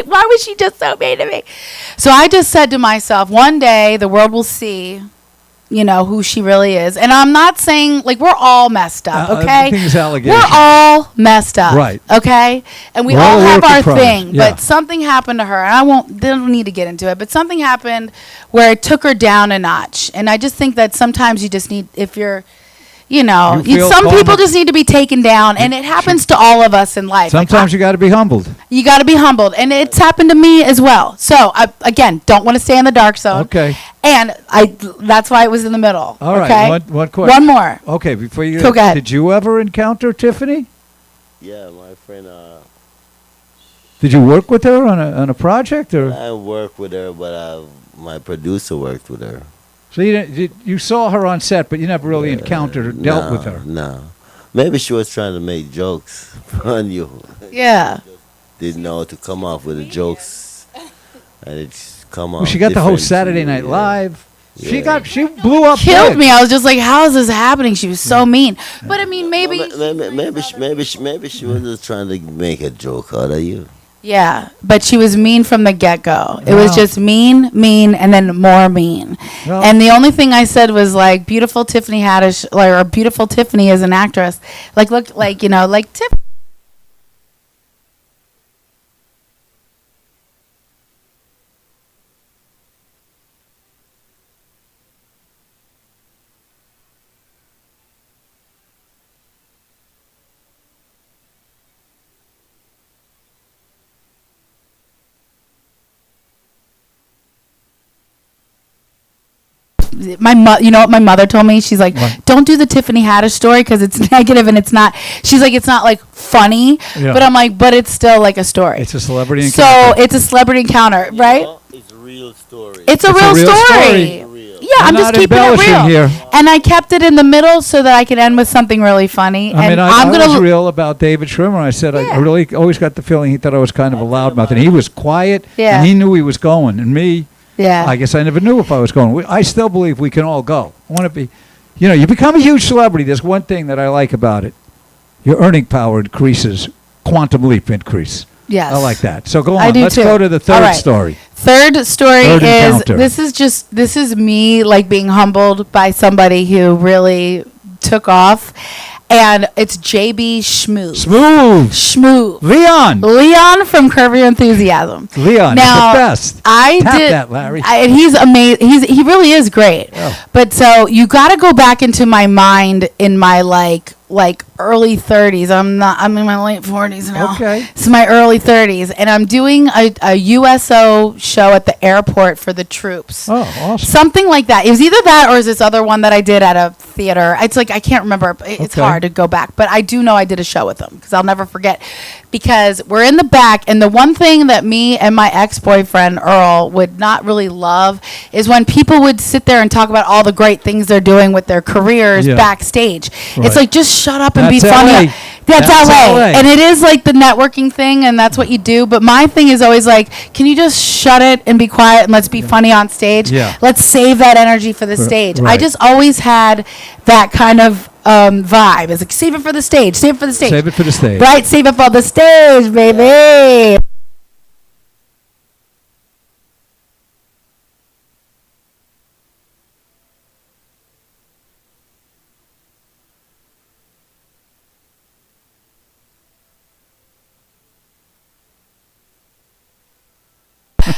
Speaker 5: why was she just so mean to me? So I just said to myself, one day the world will see who she really is. And I'm not saying, like, we're all messed up, okay? We're all messed up,
Speaker 3: right?
Speaker 5: Okay? And we
Speaker 3: We're
Speaker 5: all
Speaker 3: all
Speaker 5: have
Speaker 3: work in
Speaker 5: our
Speaker 3: progress.
Speaker 5: thing.
Speaker 3: Yeah.
Speaker 5: But something happened to her, and they don't need to get into it, but something happened where it took her down a notch. And I just think that sometimes you just need, if you're, some people just need to be taken down, and it happens to all of us in life.
Speaker 3: Sometimes you got to be humbled.
Speaker 5: You got to be humbled, and it's happened to me as well. So I, again, don't want to stay in the dark zone.
Speaker 3: Okay.
Speaker 5: And that's why it was in the middle.
Speaker 3: All right.
Speaker 5: Okay?
Speaker 3: One question.
Speaker 5: One more.
Speaker 3: Okay. Before you
Speaker 5: Go ahead.
Speaker 3: Did you ever encounter Tiffany?
Speaker 1: Yeah, my friend.
Speaker 3: Did you work with her on a project, or?
Speaker 1: I worked with her, but my producer worked with her.
Speaker 3: So you saw her on set, but you never really encountered or dealt with her.
Speaker 1: No. Maybe she was trying to make jokes on you.
Speaker 5: Yeah.
Speaker 1: Didn't know how to come up with the jokes, and it's come off.
Speaker 3: Well, she got the whole
Speaker 1: different.
Speaker 3: Saturday Night
Speaker 1: Yeah.
Speaker 3: Live.
Speaker 1: Yeah.
Speaker 3: She blew up.
Speaker 5: Killed
Speaker 3: big.
Speaker 5: me. I was just like, how is this happening? She was so mean. But I mean, maybe.
Speaker 1: Maybe she was just trying to make a joke out of you.
Speaker 5: Yeah, but she was mean from the get-go. It was
Speaker 3: Wow.
Speaker 5: just mean, and then more mean.
Speaker 3: Well-
Speaker 5: And the only thing I said was like, beautiful Tiffany Haddish, or beautiful Tiffany as an actress. Like, look, like, like Tiffany. You know what my mother told me? She's like,
Speaker 3: What?
Speaker 5: don't do the Tiffany Haddish story because it's negative and it's not. She's like, it's not like funny,
Speaker 3: Yeah.
Speaker 5: but I'm like, but it's still like a story.
Speaker 3: It's a celebrity
Speaker 5: So
Speaker 3: encounter.
Speaker 5: it's a celebrity encounter, right?
Speaker 1: You know, it's a real story.
Speaker 5: It's a
Speaker 3: It's a
Speaker 5: real
Speaker 3: real
Speaker 5: story.
Speaker 3: story.
Speaker 5: Yeah,
Speaker 3: I'm
Speaker 5: I'm just
Speaker 3: not
Speaker 5: keeping it
Speaker 3: embellishing
Speaker 5: real.
Speaker 3: here.
Speaker 5: And I kept it in the middle so that I could end with something really funny.
Speaker 3: I mean,
Speaker 5: and
Speaker 3: I
Speaker 5: I'm
Speaker 3: was
Speaker 5: gonna
Speaker 3: real about David Schwimmer. I said I
Speaker 5: Yeah.
Speaker 3: really always got the feeling he thought I was kind of a loudmouth, and he was quiet,
Speaker 5: Yeah.
Speaker 3: and he knew he was going. And me,
Speaker 5: Yeah.
Speaker 3: I guess I never knew if I was going. I still believe we can all go. I want to be, you become a huge celebrity. There's one thing that I like about it. Your earning power increases, quantum leap increase.
Speaker 5: Yes.
Speaker 3: I like that. So go
Speaker 5: I
Speaker 3: on.
Speaker 5: do
Speaker 3: Let's
Speaker 5: too.
Speaker 3: go to the
Speaker 5: All
Speaker 3: third
Speaker 5: right.
Speaker 3: story.
Speaker 5: Third story
Speaker 3: Third
Speaker 5: is
Speaker 3: encounter.
Speaker 5: this is me like being humbled by somebody who really took off, and it's JB Schmoove.
Speaker 3: Smooth.
Speaker 5: Schmoove.
Speaker 3: Leon
Speaker 5: From Curb Your Enthusiasm.
Speaker 3: is
Speaker 5: Now,
Speaker 3: the best.
Speaker 5: I
Speaker 3: Tap
Speaker 5: did
Speaker 3: that, Larry.
Speaker 5: and he's amazing. He really is great.
Speaker 3: Oh.
Speaker 5: But so you got to go back into my mind in my like early 30s. I'm in my late 40s now.
Speaker 3: Okay.
Speaker 5: It's my early 30s, and I'm doing a USO show at the airport for the troops.
Speaker 3: Oh, awesome.
Speaker 5: Something like that. It was either that or is this other one that I did at a theater. It's like I can't remember. It's
Speaker 3: Okay.
Speaker 5: hard to go back, but I do know I did a show with them because I'll never forget. Because we're in the back, and the one thing that me and my ex-boyfriend Earl would not really love is when people would sit there and talk about all the great things they're doing with their careers
Speaker 3: Yeah.
Speaker 5: backstage.
Speaker 3: Right.
Speaker 5: It's like just shut up and
Speaker 3: That's
Speaker 5: be funny.
Speaker 3: LA.
Speaker 5: That's LA.
Speaker 3: LA.
Speaker 5: And it is like the networking thing, and that's what you do. But my thing is always like, can you just shut it and be quiet and let's be funny on stage?
Speaker 3: Yeah.
Speaker 5: Let's save that energy for the stage. I
Speaker 3: right.
Speaker 5: just always had that kind of vibe. It's like, save it for the stage. Save it for the stage.
Speaker 3: Save it for the stage.
Speaker 5: Right? Save it for the stage, baby.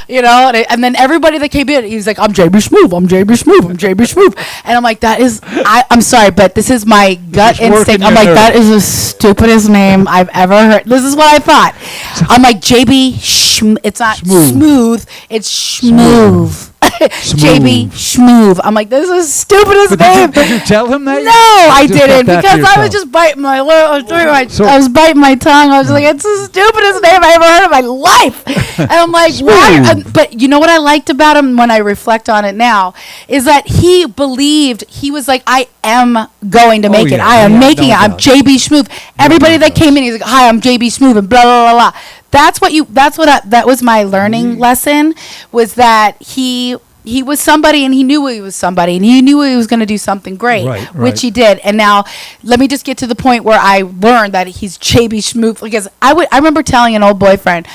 Speaker 5: You know, and then everybody that came in, he was like, I'm JB Schmoove, I'm JB Schmoove, I'm JB Schmoove. And I'm like, that is, I'm sorry, but this is my gut
Speaker 3: is working
Speaker 5: instinct. I'm
Speaker 3: your
Speaker 5: like, that
Speaker 3: nerve.
Speaker 5: is the stupidest name I've ever heard. This is what I thought. I'm like, JB Schmoove. It's not
Speaker 3: Schmoove.
Speaker 5: smooth, it's Schmoove. JB Schmoove. I'm like, this is the stupidest name.
Speaker 3: Did you tell him that?
Speaker 5: No, I
Speaker 3: You just
Speaker 5: didn't,
Speaker 3: kept that to
Speaker 5: because I was
Speaker 3: yourself.
Speaker 5: just biting my lip.
Speaker 3: So-
Speaker 5: I was biting my tongue. I was like, it's the stupidest name I ever heard in my life. And I'm like, why?
Speaker 3: Smooth.
Speaker 5: But you know what I liked about him when I reflect on it now is that he believed, he was like, I am going to make it.
Speaker 3: yeah.
Speaker 5: I am
Speaker 3: Yeah,
Speaker 5: making
Speaker 3: no
Speaker 5: it. I'm
Speaker 3: doubt.
Speaker 5: JB Schmoove. Everybody that
Speaker 3: doubt.
Speaker 5: came in, he's like, hi, I'm JB Schmoove, and blah, blah, blah, blah. That was my learning lesson, was that he was somebody, and he knew he was somebody, and he knew he was going to do something great,
Speaker 3: Right,
Speaker 5: which
Speaker 3: right.
Speaker 5: he did. And now, let me just get to the point where I learned that he's JB Schmoove, because I remember telling an old boyfriend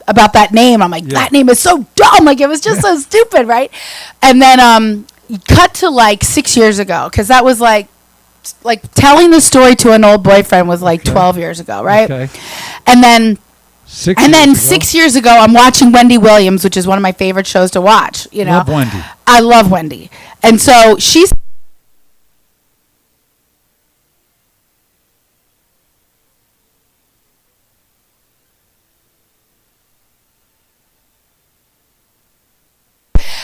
Speaker 5: about that name. I'm like, that name is so dumb. Like, it was just so stupid, right? And then cut to like 6 years ago, because that was like telling the story to an old boyfriend was like 12 years ago, right?
Speaker 3: Okay.
Speaker 5: And then
Speaker 3: 6
Speaker 5: And then
Speaker 3: years ago.
Speaker 5: 6 years ago, I'm watching Wendy Williams, which is one of my favorite shows to watch. You know,
Speaker 3: Love Wendy.
Speaker 5: I love Wendy, and so she's.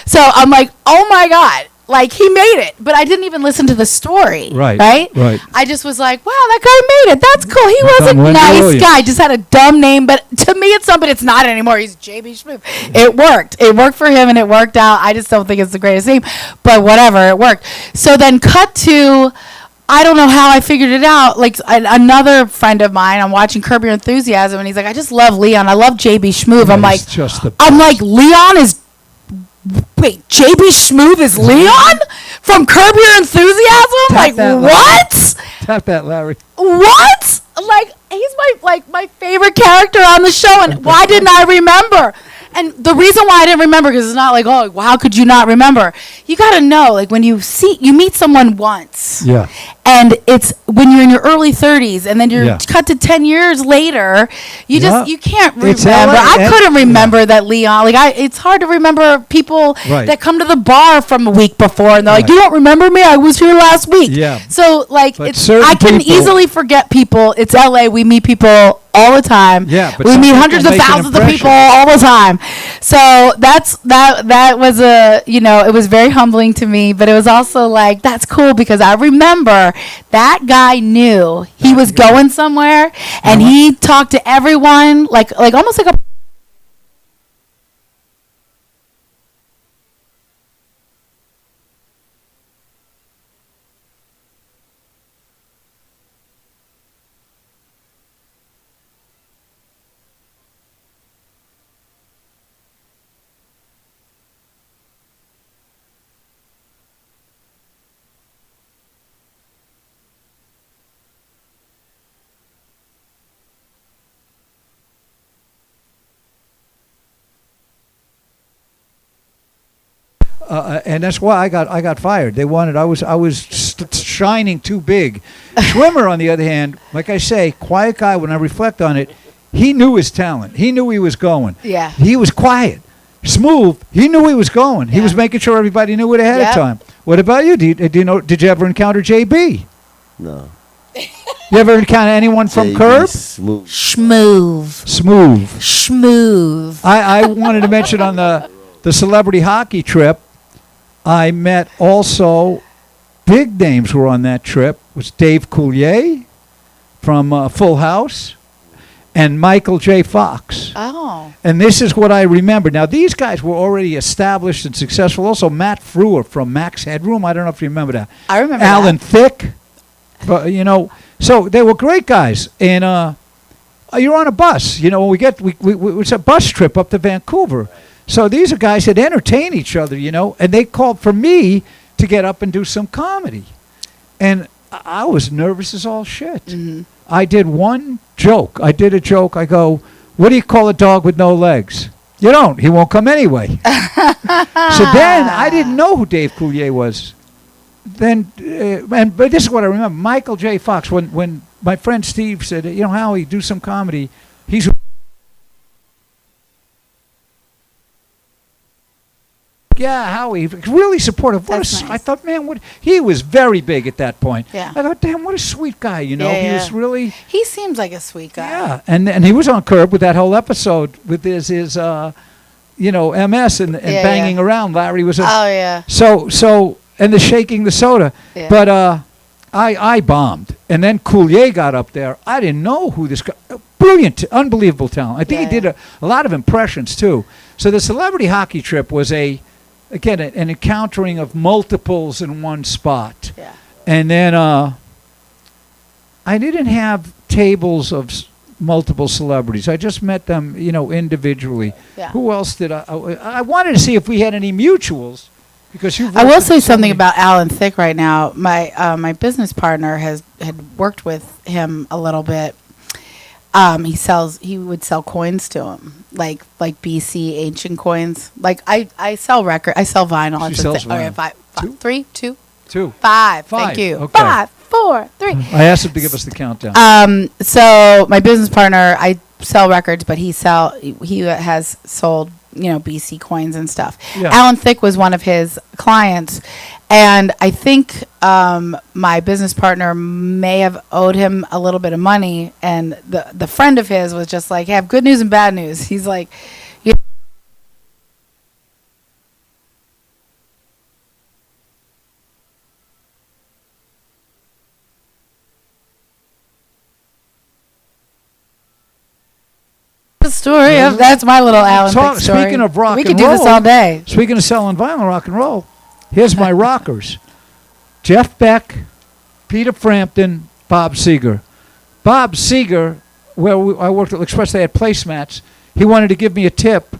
Speaker 5: So I'm like, oh my God. Like, he made it, but I didn't even listen to the story.
Speaker 3: Right,
Speaker 5: Right?
Speaker 3: right.
Speaker 5: I just was like, wow, that guy made it. That's cool. He was a
Speaker 3: on Wendy
Speaker 5: nice
Speaker 3: Williams.
Speaker 5: guy. Just had a dumb name, but to me, it's something. It's not anymore. He's JB Schmoove. It worked. It worked for him, and it worked out. I just don't think it's the greatest name, but whatever. It worked. So then cut to, I don't know how I figured it out. Like, another friend of mine, I'm watching Curb Your Enthusiasm, and he's like, I just love Leon. I love JB Schmoove. I'm like,
Speaker 3: He's just the
Speaker 5: Leon is. Wait, JB Schmoove is Leon from Curb Your Enthusiasm?
Speaker 3: Tap
Speaker 5: Like,
Speaker 3: that, Larry.
Speaker 5: what?
Speaker 3: Tap that, Larry.
Speaker 5: What? Like, he's my favorite character on the show, and why didn't I remember? And the reason why I didn't remember, because it's not like, oh, well, how could you not remember? You got to know, like, when you meet someone once,
Speaker 3: Yeah.
Speaker 5: and it's when you're in your early 30s, and then you're
Speaker 3: Yeah.
Speaker 5: cut to 10 years later, you
Speaker 3: Yeah.
Speaker 5: just, you can't
Speaker 3: It's
Speaker 5: remember.
Speaker 3: LA,
Speaker 5: I
Speaker 3: and-
Speaker 5: couldn't remember that Leon, like, it's hard to remember people
Speaker 3: Right.
Speaker 5: that come to the bar from a week before, and they're like,
Speaker 3: Right.
Speaker 5: you don't remember me? I was here last week.
Speaker 3: Yeah.
Speaker 5: So, like,
Speaker 3: But
Speaker 5: it's,
Speaker 3: certain
Speaker 5: I can
Speaker 3: people-
Speaker 5: easily forget people. It's LA. We meet people all the time.
Speaker 3: Yeah, but
Speaker 5: we
Speaker 3: some
Speaker 5: meet
Speaker 3: people
Speaker 5: hundreds of
Speaker 3: make an
Speaker 5: thousands of
Speaker 3: impression.
Speaker 5: people all the time. So that was it was very humbling to me, but it was also like, that's cool, because I remember that guy knew he was going somewhere, and he talked to everyone like almost like a.
Speaker 3: and that's why I got fired. They wanted I was shining too big. Schwimmer, on the other hand, like I say, quiet guy. When I reflect on it, he knew his talent. He knew he was going.
Speaker 5: Yeah.
Speaker 3: He was quiet, smooth. He knew he was going. He was making sure everybody knew it ahead of time. What about you? Do you know? Did you ever encounter JB?
Speaker 2: No.
Speaker 3: You ever encounter anyone from Curb?
Speaker 2: Smooth.
Speaker 5: Schmoove.
Speaker 3: I wanted to mention on the celebrity hockey trip, I met also big names were on that trip. It was Dave Coulier from Full House and Michael J. Fox.
Speaker 5: Oh.
Speaker 3: And this is what I remember. Now, these guys were already established and successful. Also, Matt Frewer from Max Headroom. I don't know if you remember that.
Speaker 5: I remember
Speaker 3: Alan
Speaker 5: that.
Speaker 3: Thicke. So they were great guys. And you're on a bus. It's a bus trip up to Vancouver. So these are guys that entertain each other, and they called for me to get up and do some comedy. And I was nervous as all shit.
Speaker 5: Mm-hmm.
Speaker 3: I did one joke. I did a joke. I go, what do you call a dog with no legs? You don't. He won't come anyway. So then I didn't know who Dave Coulier was. Then, but this is what I remember. Michael J. Fox, when my friend Steve said, Howie, do some comedy. He's Howie, really supportive.
Speaker 5: That's nice.
Speaker 3: I thought, man, he was very big at that point.
Speaker 5: Yeah.
Speaker 3: I thought, damn, what a sweet guy, He was really.
Speaker 5: He seems like a sweet guy.
Speaker 3: Yeah, and he was on Curb with that whole episode with his MS and banging around. Larry was
Speaker 5: Oh yeah.
Speaker 3: So and the shaking the soda.
Speaker 5: Yeah.
Speaker 3: But I bombed, and then Coulier got up there. I didn't know who this guy. Brilliant, unbelievable talent. I think he did a lot of impressions too. So the celebrity hockey trip was an encountering of multiples in one spot.
Speaker 5: Yeah.
Speaker 3: And then I didn't have tables of multiple celebrities. I just met them, individually.
Speaker 5: Yeah.
Speaker 3: Who else did I wanted to see if we had any mutuals, because you.
Speaker 5: I will say something about Alan Thicke right now. My business partner had worked with him a little bit. He would sell coins to him, like BC ancient coins. Like I sell I sell vinyl.
Speaker 3: She sells vinyl.
Speaker 5: Okay,
Speaker 3: Two.
Speaker 5: five. Thank you.
Speaker 3: Okay.
Speaker 5: 5, 4, 3.
Speaker 3: I asked him to give us the countdown.
Speaker 5: So my business partner, I sell records, but he has sold, BC coins and stuff.
Speaker 3: Yeah.
Speaker 5: Alan Thicke was one of his clients, and I think my business partner may have owed him a little bit of money, and the friend of his was just like, hey, I have good news and bad news. He's like, story of that's my little Alan Thicke story.
Speaker 3: Speaking of rock
Speaker 5: we
Speaker 3: and
Speaker 5: could do
Speaker 3: roll,
Speaker 5: this all day.
Speaker 3: Speaking of selling vinyl, rock and roll, here's my rockers: Jeff Beck, Peter Frampton, Bob Seger. Bob Seger, where I worked at Express, they had placemats. He wanted to give me a tip.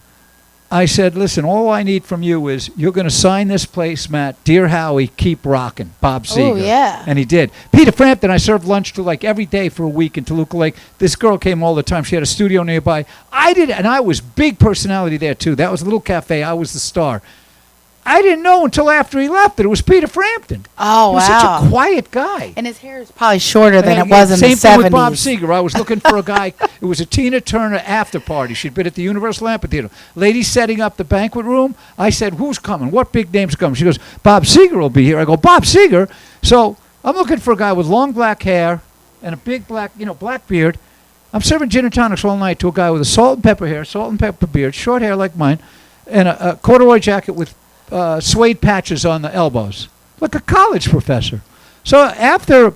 Speaker 3: I said, listen, all I need from you is you're going to sign this placemat, Dear Howie, keep rocking, Bob Seger.
Speaker 5: Oh, yeah.
Speaker 3: And he did. Peter Frampton, I served lunch to every day for a week in Toluca Lake. This girl came all the time. She had a studio nearby. I did, and I was big personality there, too. That was a little cafe. I was the star. I didn't know until after he left that it was Peter Frampton.
Speaker 5: Oh,
Speaker 3: he was
Speaker 5: wow.
Speaker 3: such a quiet guy.
Speaker 5: And his hair is probably shorter than it was in the 70s.
Speaker 3: Same thing with Bob Seger. I was looking for a guy. It was a Tina Turner after party. She'd been at the Universal Amphitheater. Lady setting up the banquet room. I said, who's coming? What big name's coming? She goes, Bob Seger will be here. I go, Bob Seger? So I'm looking for a guy with long black hair and a big black beard. I'm serving gin and tonics all night to a guy with a salt and pepper hair, salt and pepper beard, short hair like mine, and a corduroy jacket with suede patches on the elbows, like a college professor. So after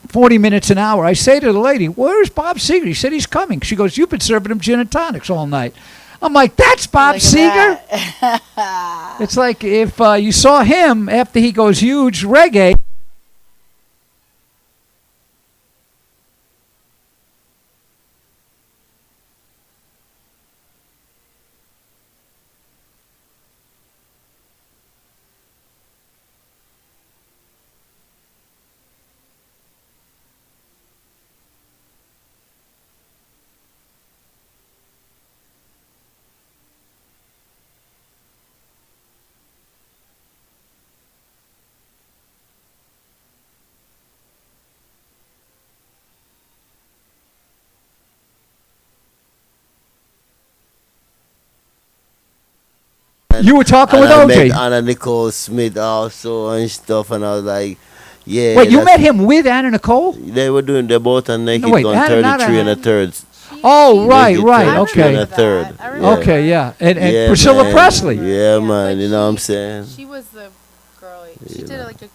Speaker 3: 40 minutes, an hour, I say to the lady, where's Bob Seger? He said he's coming. She goes, you've been serving him gin and tonics all night. I'm like, that's Bob Seger? It's like if you saw him after he goes huge reggae. You were talking with
Speaker 2: I
Speaker 3: OJ.
Speaker 2: met Anna Nicole Smith also and stuff, and I was like, yeah.
Speaker 3: Wait, you
Speaker 2: that's-
Speaker 3: met him with Anna Nicole?
Speaker 2: They were doing. They both on Naked
Speaker 3: No, wait,
Speaker 2: Gun
Speaker 3: Anna- not
Speaker 2: 33 and a
Speaker 3: Anna.
Speaker 2: third.
Speaker 3: Oh, right,
Speaker 2: Naked
Speaker 3: right.
Speaker 2: 33
Speaker 3: Okay.
Speaker 2: and a third.
Speaker 5: I remember
Speaker 3: Okay, yeah. And
Speaker 2: Yeah,
Speaker 3: Priscilla
Speaker 2: man.
Speaker 3: Presley.
Speaker 2: Yeah, man.
Speaker 5: but
Speaker 2: You know what I'm saying?
Speaker 5: She was the girl. She did like a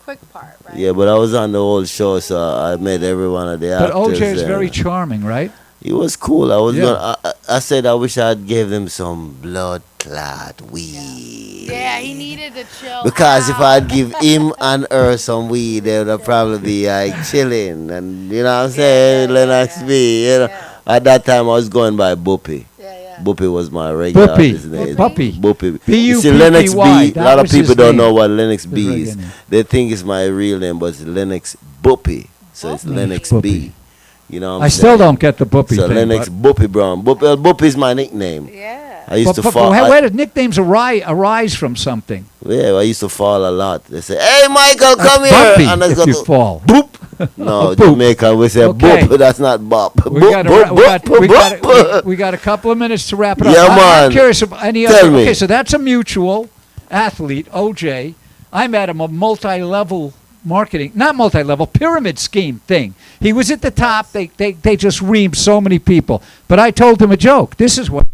Speaker 5: quick part, right?
Speaker 2: Yeah, but I was on the whole show, so I met every one of the
Speaker 3: But
Speaker 2: actors.
Speaker 3: OJ is
Speaker 2: there.
Speaker 3: very charming, right?
Speaker 2: He was cool. I was
Speaker 3: Yeah.
Speaker 2: I said I wish I'd gave them some blood clot weed.
Speaker 5: Yeah, he needed to chill.
Speaker 2: Because if
Speaker 5: out.
Speaker 2: I'd give him and her some weed, they would probably be like chilling, and you know what I'm saying, Lennox B. You know, at that time I was going by Buppy.
Speaker 5: Yeah.
Speaker 2: Buppy was my regular
Speaker 3: Buppy.
Speaker 2: artist name.
Speaker 3: Buppy.
Speaker 2: Buppy.
Speaker 3: B-U-P-P-Y.
Speaker 2: You see, Lennox B. A
Speaker 3: That
Speaker 2: lot of
Speaker 3: was his
Speaker 2: people don't
Speaker 3: name.
Speaker 2: know what Lennox
Speaker 3: His
Speaker 2: B
Speaker 3: regular
Speaker 2: is.
Speaker 3: name.
Speaker 2: They think it's my real name, but it's Lennox Buppy. So it's Lennox
Speaker 3: Buppy.
Speaker 2: B. You know what I'm
Speaker 3: I
Speaker 2: saying?
Speaker 3: still don't get the Buppy
Speaker 2: So
Speaker 3: thing.
Speaker 2: Lennox Buppy Brown. Buppy is my nickname.
Speaker 5: Yeah.
Speaker 2: I used to
Speaker 3: but
Speaker 2: fall.
Speaker 3: where did nicknames arise from something?
Speaker 2: Yeah, I used to fall a lot. They say, "Hey, Michael, come
Speaker 3: That's
Speaker 2: here,"
Speaker 3: Bumpy
Speaker 2: and I
Speaker 3: if
Speaker 2: go,
Speaker 3: you fall.
Speaker 2: "Boop." No,
Speaker 3: Boop.
Speaker 2: Jamaica, we say
Speaker 3: Okay.
Speaker 2: boop. That's not bop.
Speaker 3: We
Speaker 2: Boop,
Speaker 3: got,
Speaker 2: boop, boop, boop.
Speaker 3: we got a couple of minutes to wrap it up.
Speaker 2: Yeah,
Speaker 3: I'm
Speaker 2: man.
Speaker 3: curious if any
Speaker 2: Tell
Speaker 3: other.
Speaker 2: me.
Speaker 3: Okay, so that's a mutual athlete, OJ. I met him a multi-level marketing, not multi-level, pyramid scheme thing. He was at the top. They just reamed so many people. But I told him a joke. This is what.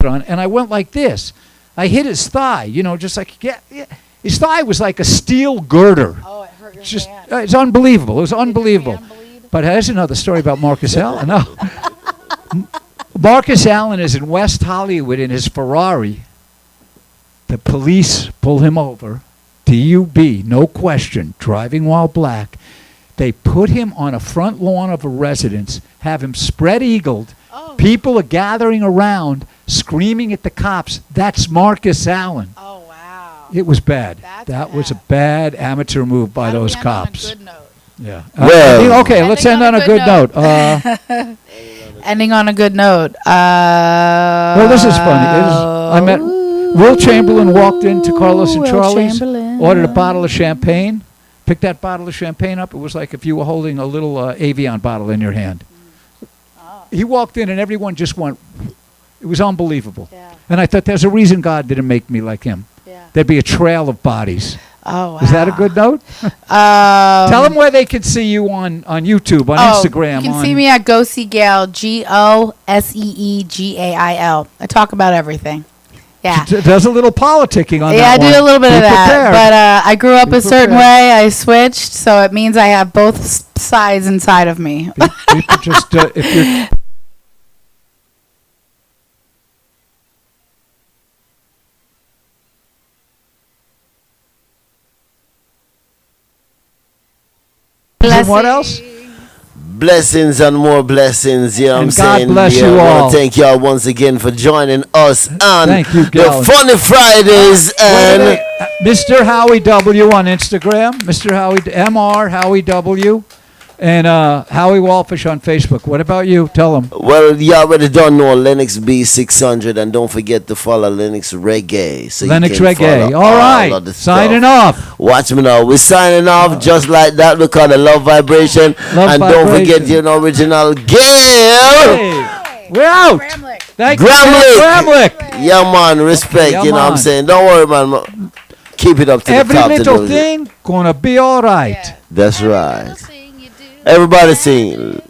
Speaker 3: On, and I went like this. I hit his thigh, just like his thigh was like a steel girder.
Speaker 5: Oh, it hurt your
Speaker 3: Just
Speaker 5: hand.
Speaker 3: it's unbelievable. It was unbelievable.
Speaker 5: Hand bleed?
Speaker 3: But here's another story about Marcus Allen. No. Marcus Allen is in West Hollywood in his Ferrari. The police pull him over. DUB, no question, driving while black. They put him on a front lawn of a residence, have him spread-eagled.
Speaker 5: Oh.
Speaker 3: People are gathering around, screaming at the cops. That's Marcus Allen.
Speaker 5: Oh, wow.
Speaker 3: It was bad.
Speaker 5: That's
Speaker 3: That was a
Speaker 5: bad.
Speaker 3: bad amateur move by
Speaker 5: How do we
Speaker 3: those
Speaker 5: end on a
Speaker 3: cops.
Speaker 5: good note?
Speaker 3: Yeah.
Speaker 2: Well-
Speaker 3: Okay, let's end on a good note.
Speaker 5: Ending on a good note.
Speaker 3: Well, this is funny. I met Will Chamberlain walked into Carlos and
Speaker 5: Will
Speaker 3: Charlie's,
Speaker 5: Chamberlain.
Speaker 3: ordered a bottle of champagne, picked that bottle of champagne up. It was like if you were holding a little Avion bottle in your hand. He walked in and everyone just went, it was unbelievable.
Speaker 5: Yeah.
Speaker 3: And I thought there's a reason God didn't make me like him.
Speaker 5: Yeah.
Speaker 3: There'd be a trail of bodies.
Speaker 5: Oh, wow.
Speaker 3: Is that a good note? Tell them where they can see you on YouTube, on Instagram.
Speaker 5: You can see me at Go See Gail, GOSEEGAIL. I talk about everything. Yeah.
Speaker 3: Does a little politicking on
Speaker 5: Yeah, I
Speaker 3: that one.
Speaker 5: do a little bit
Speaker 3: Be
Speaker 5: of that.
Speaker 3: prepared.
Speaker 5: But I grew up
Speaker 3: Be
Speaker 5: a certain
Speaker 3: prepared.
Speaker 5: way. I switched, so it means I have both sides inside of me.
Speaker 3: People just, if you're and what else?
Speaker 2: Blessings and more blessings, you know what I'm
Speaker 3: And God
Speaker 2: saying?
Speaker 3: bless
Speaker 2: Yeah,
Speaker 3: you
Speaker 2: I
Speaker 3: all.
Speaker 2: want to thank y'all once again for joining us on
Speaker 3: Thank you,
Speaker 2: the
Speaker 3: Galen.
Speaker 2: Funny Frydaze and
Speaker 3: Mr. Howie W on Instagram, Mr. Howie Mr. Howie W, and Howie Wallfish on Facebook. What about you? Tell them.
Speaker 2: well, you already don't know Lennox B600, and don't forget to follow Lennox Reggae. So
Speaker 3: Lennox
Speaker 2: you can
Speaker 3: Reggae.
Speaker 2: follow
Speaker 3: All right,
Speaker 2: of the
Speaker 3: signing
Speaker 2: stuff.
Speaker 3: off.
Speaker 2: Watch me now. We're signing off just like that. We call it Love Vibration.
Speaker 3: Love
Speaker 2: and don't
Speaker 3: Vibration.
Speaker 2: forget your original Gail.
Speaker 3: Hey, we're out.
Speaker 5: Gramlich.
Speaker 3: Thank you,
Speaker 2: Gramlich.
Speaker 3: Gramlich.
Speaker 2: Yeah, man. Respect.
Speaker 3: Yeah,
Speaker 2: you know what I'm
Speaker 3: man.
Speaker 2: saying? Don't worry, man. Keep it up to
Speaker 3: Every
Speaker 2: the top.
Speaker 3: little thing gonna be all right.
Speaker 5: Yeah.
Speaker 2: That's right.
Speaker 5: Little thing you do.
Speaker 2: Everybody sing.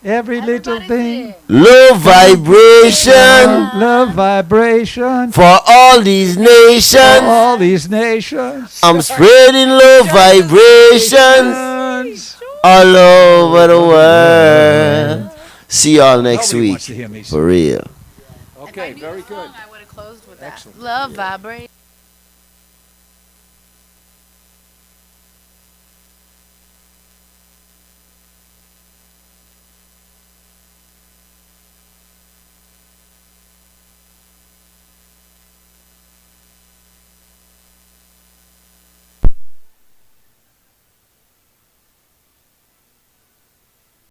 Speaker 3: Every little
Speaker 5: Everybody
Speaker 3: thing.
Speaker 5: sing.
Speaker 2: Love vibration
Speaker 3: Love vibration.
Speaker 2: for all these nations.
Speaker 3: All these nations.
Speaker 2: I'm spreading love vibrations all over the world. See y'all next
Speaker 3: Nobody
Speaker 2: week.
Speaker 3: wants to hear me sing.
Speaker 2: For real.
Speaker 3: Okay,
Speaker 5: If I knew
Speaker 3: very
Speaker 5: the
Speaker 3: good.
Speaker 5: song, I would have closed with that.
Speaker 3: Excellent.
Speaker 5: Love vibrate.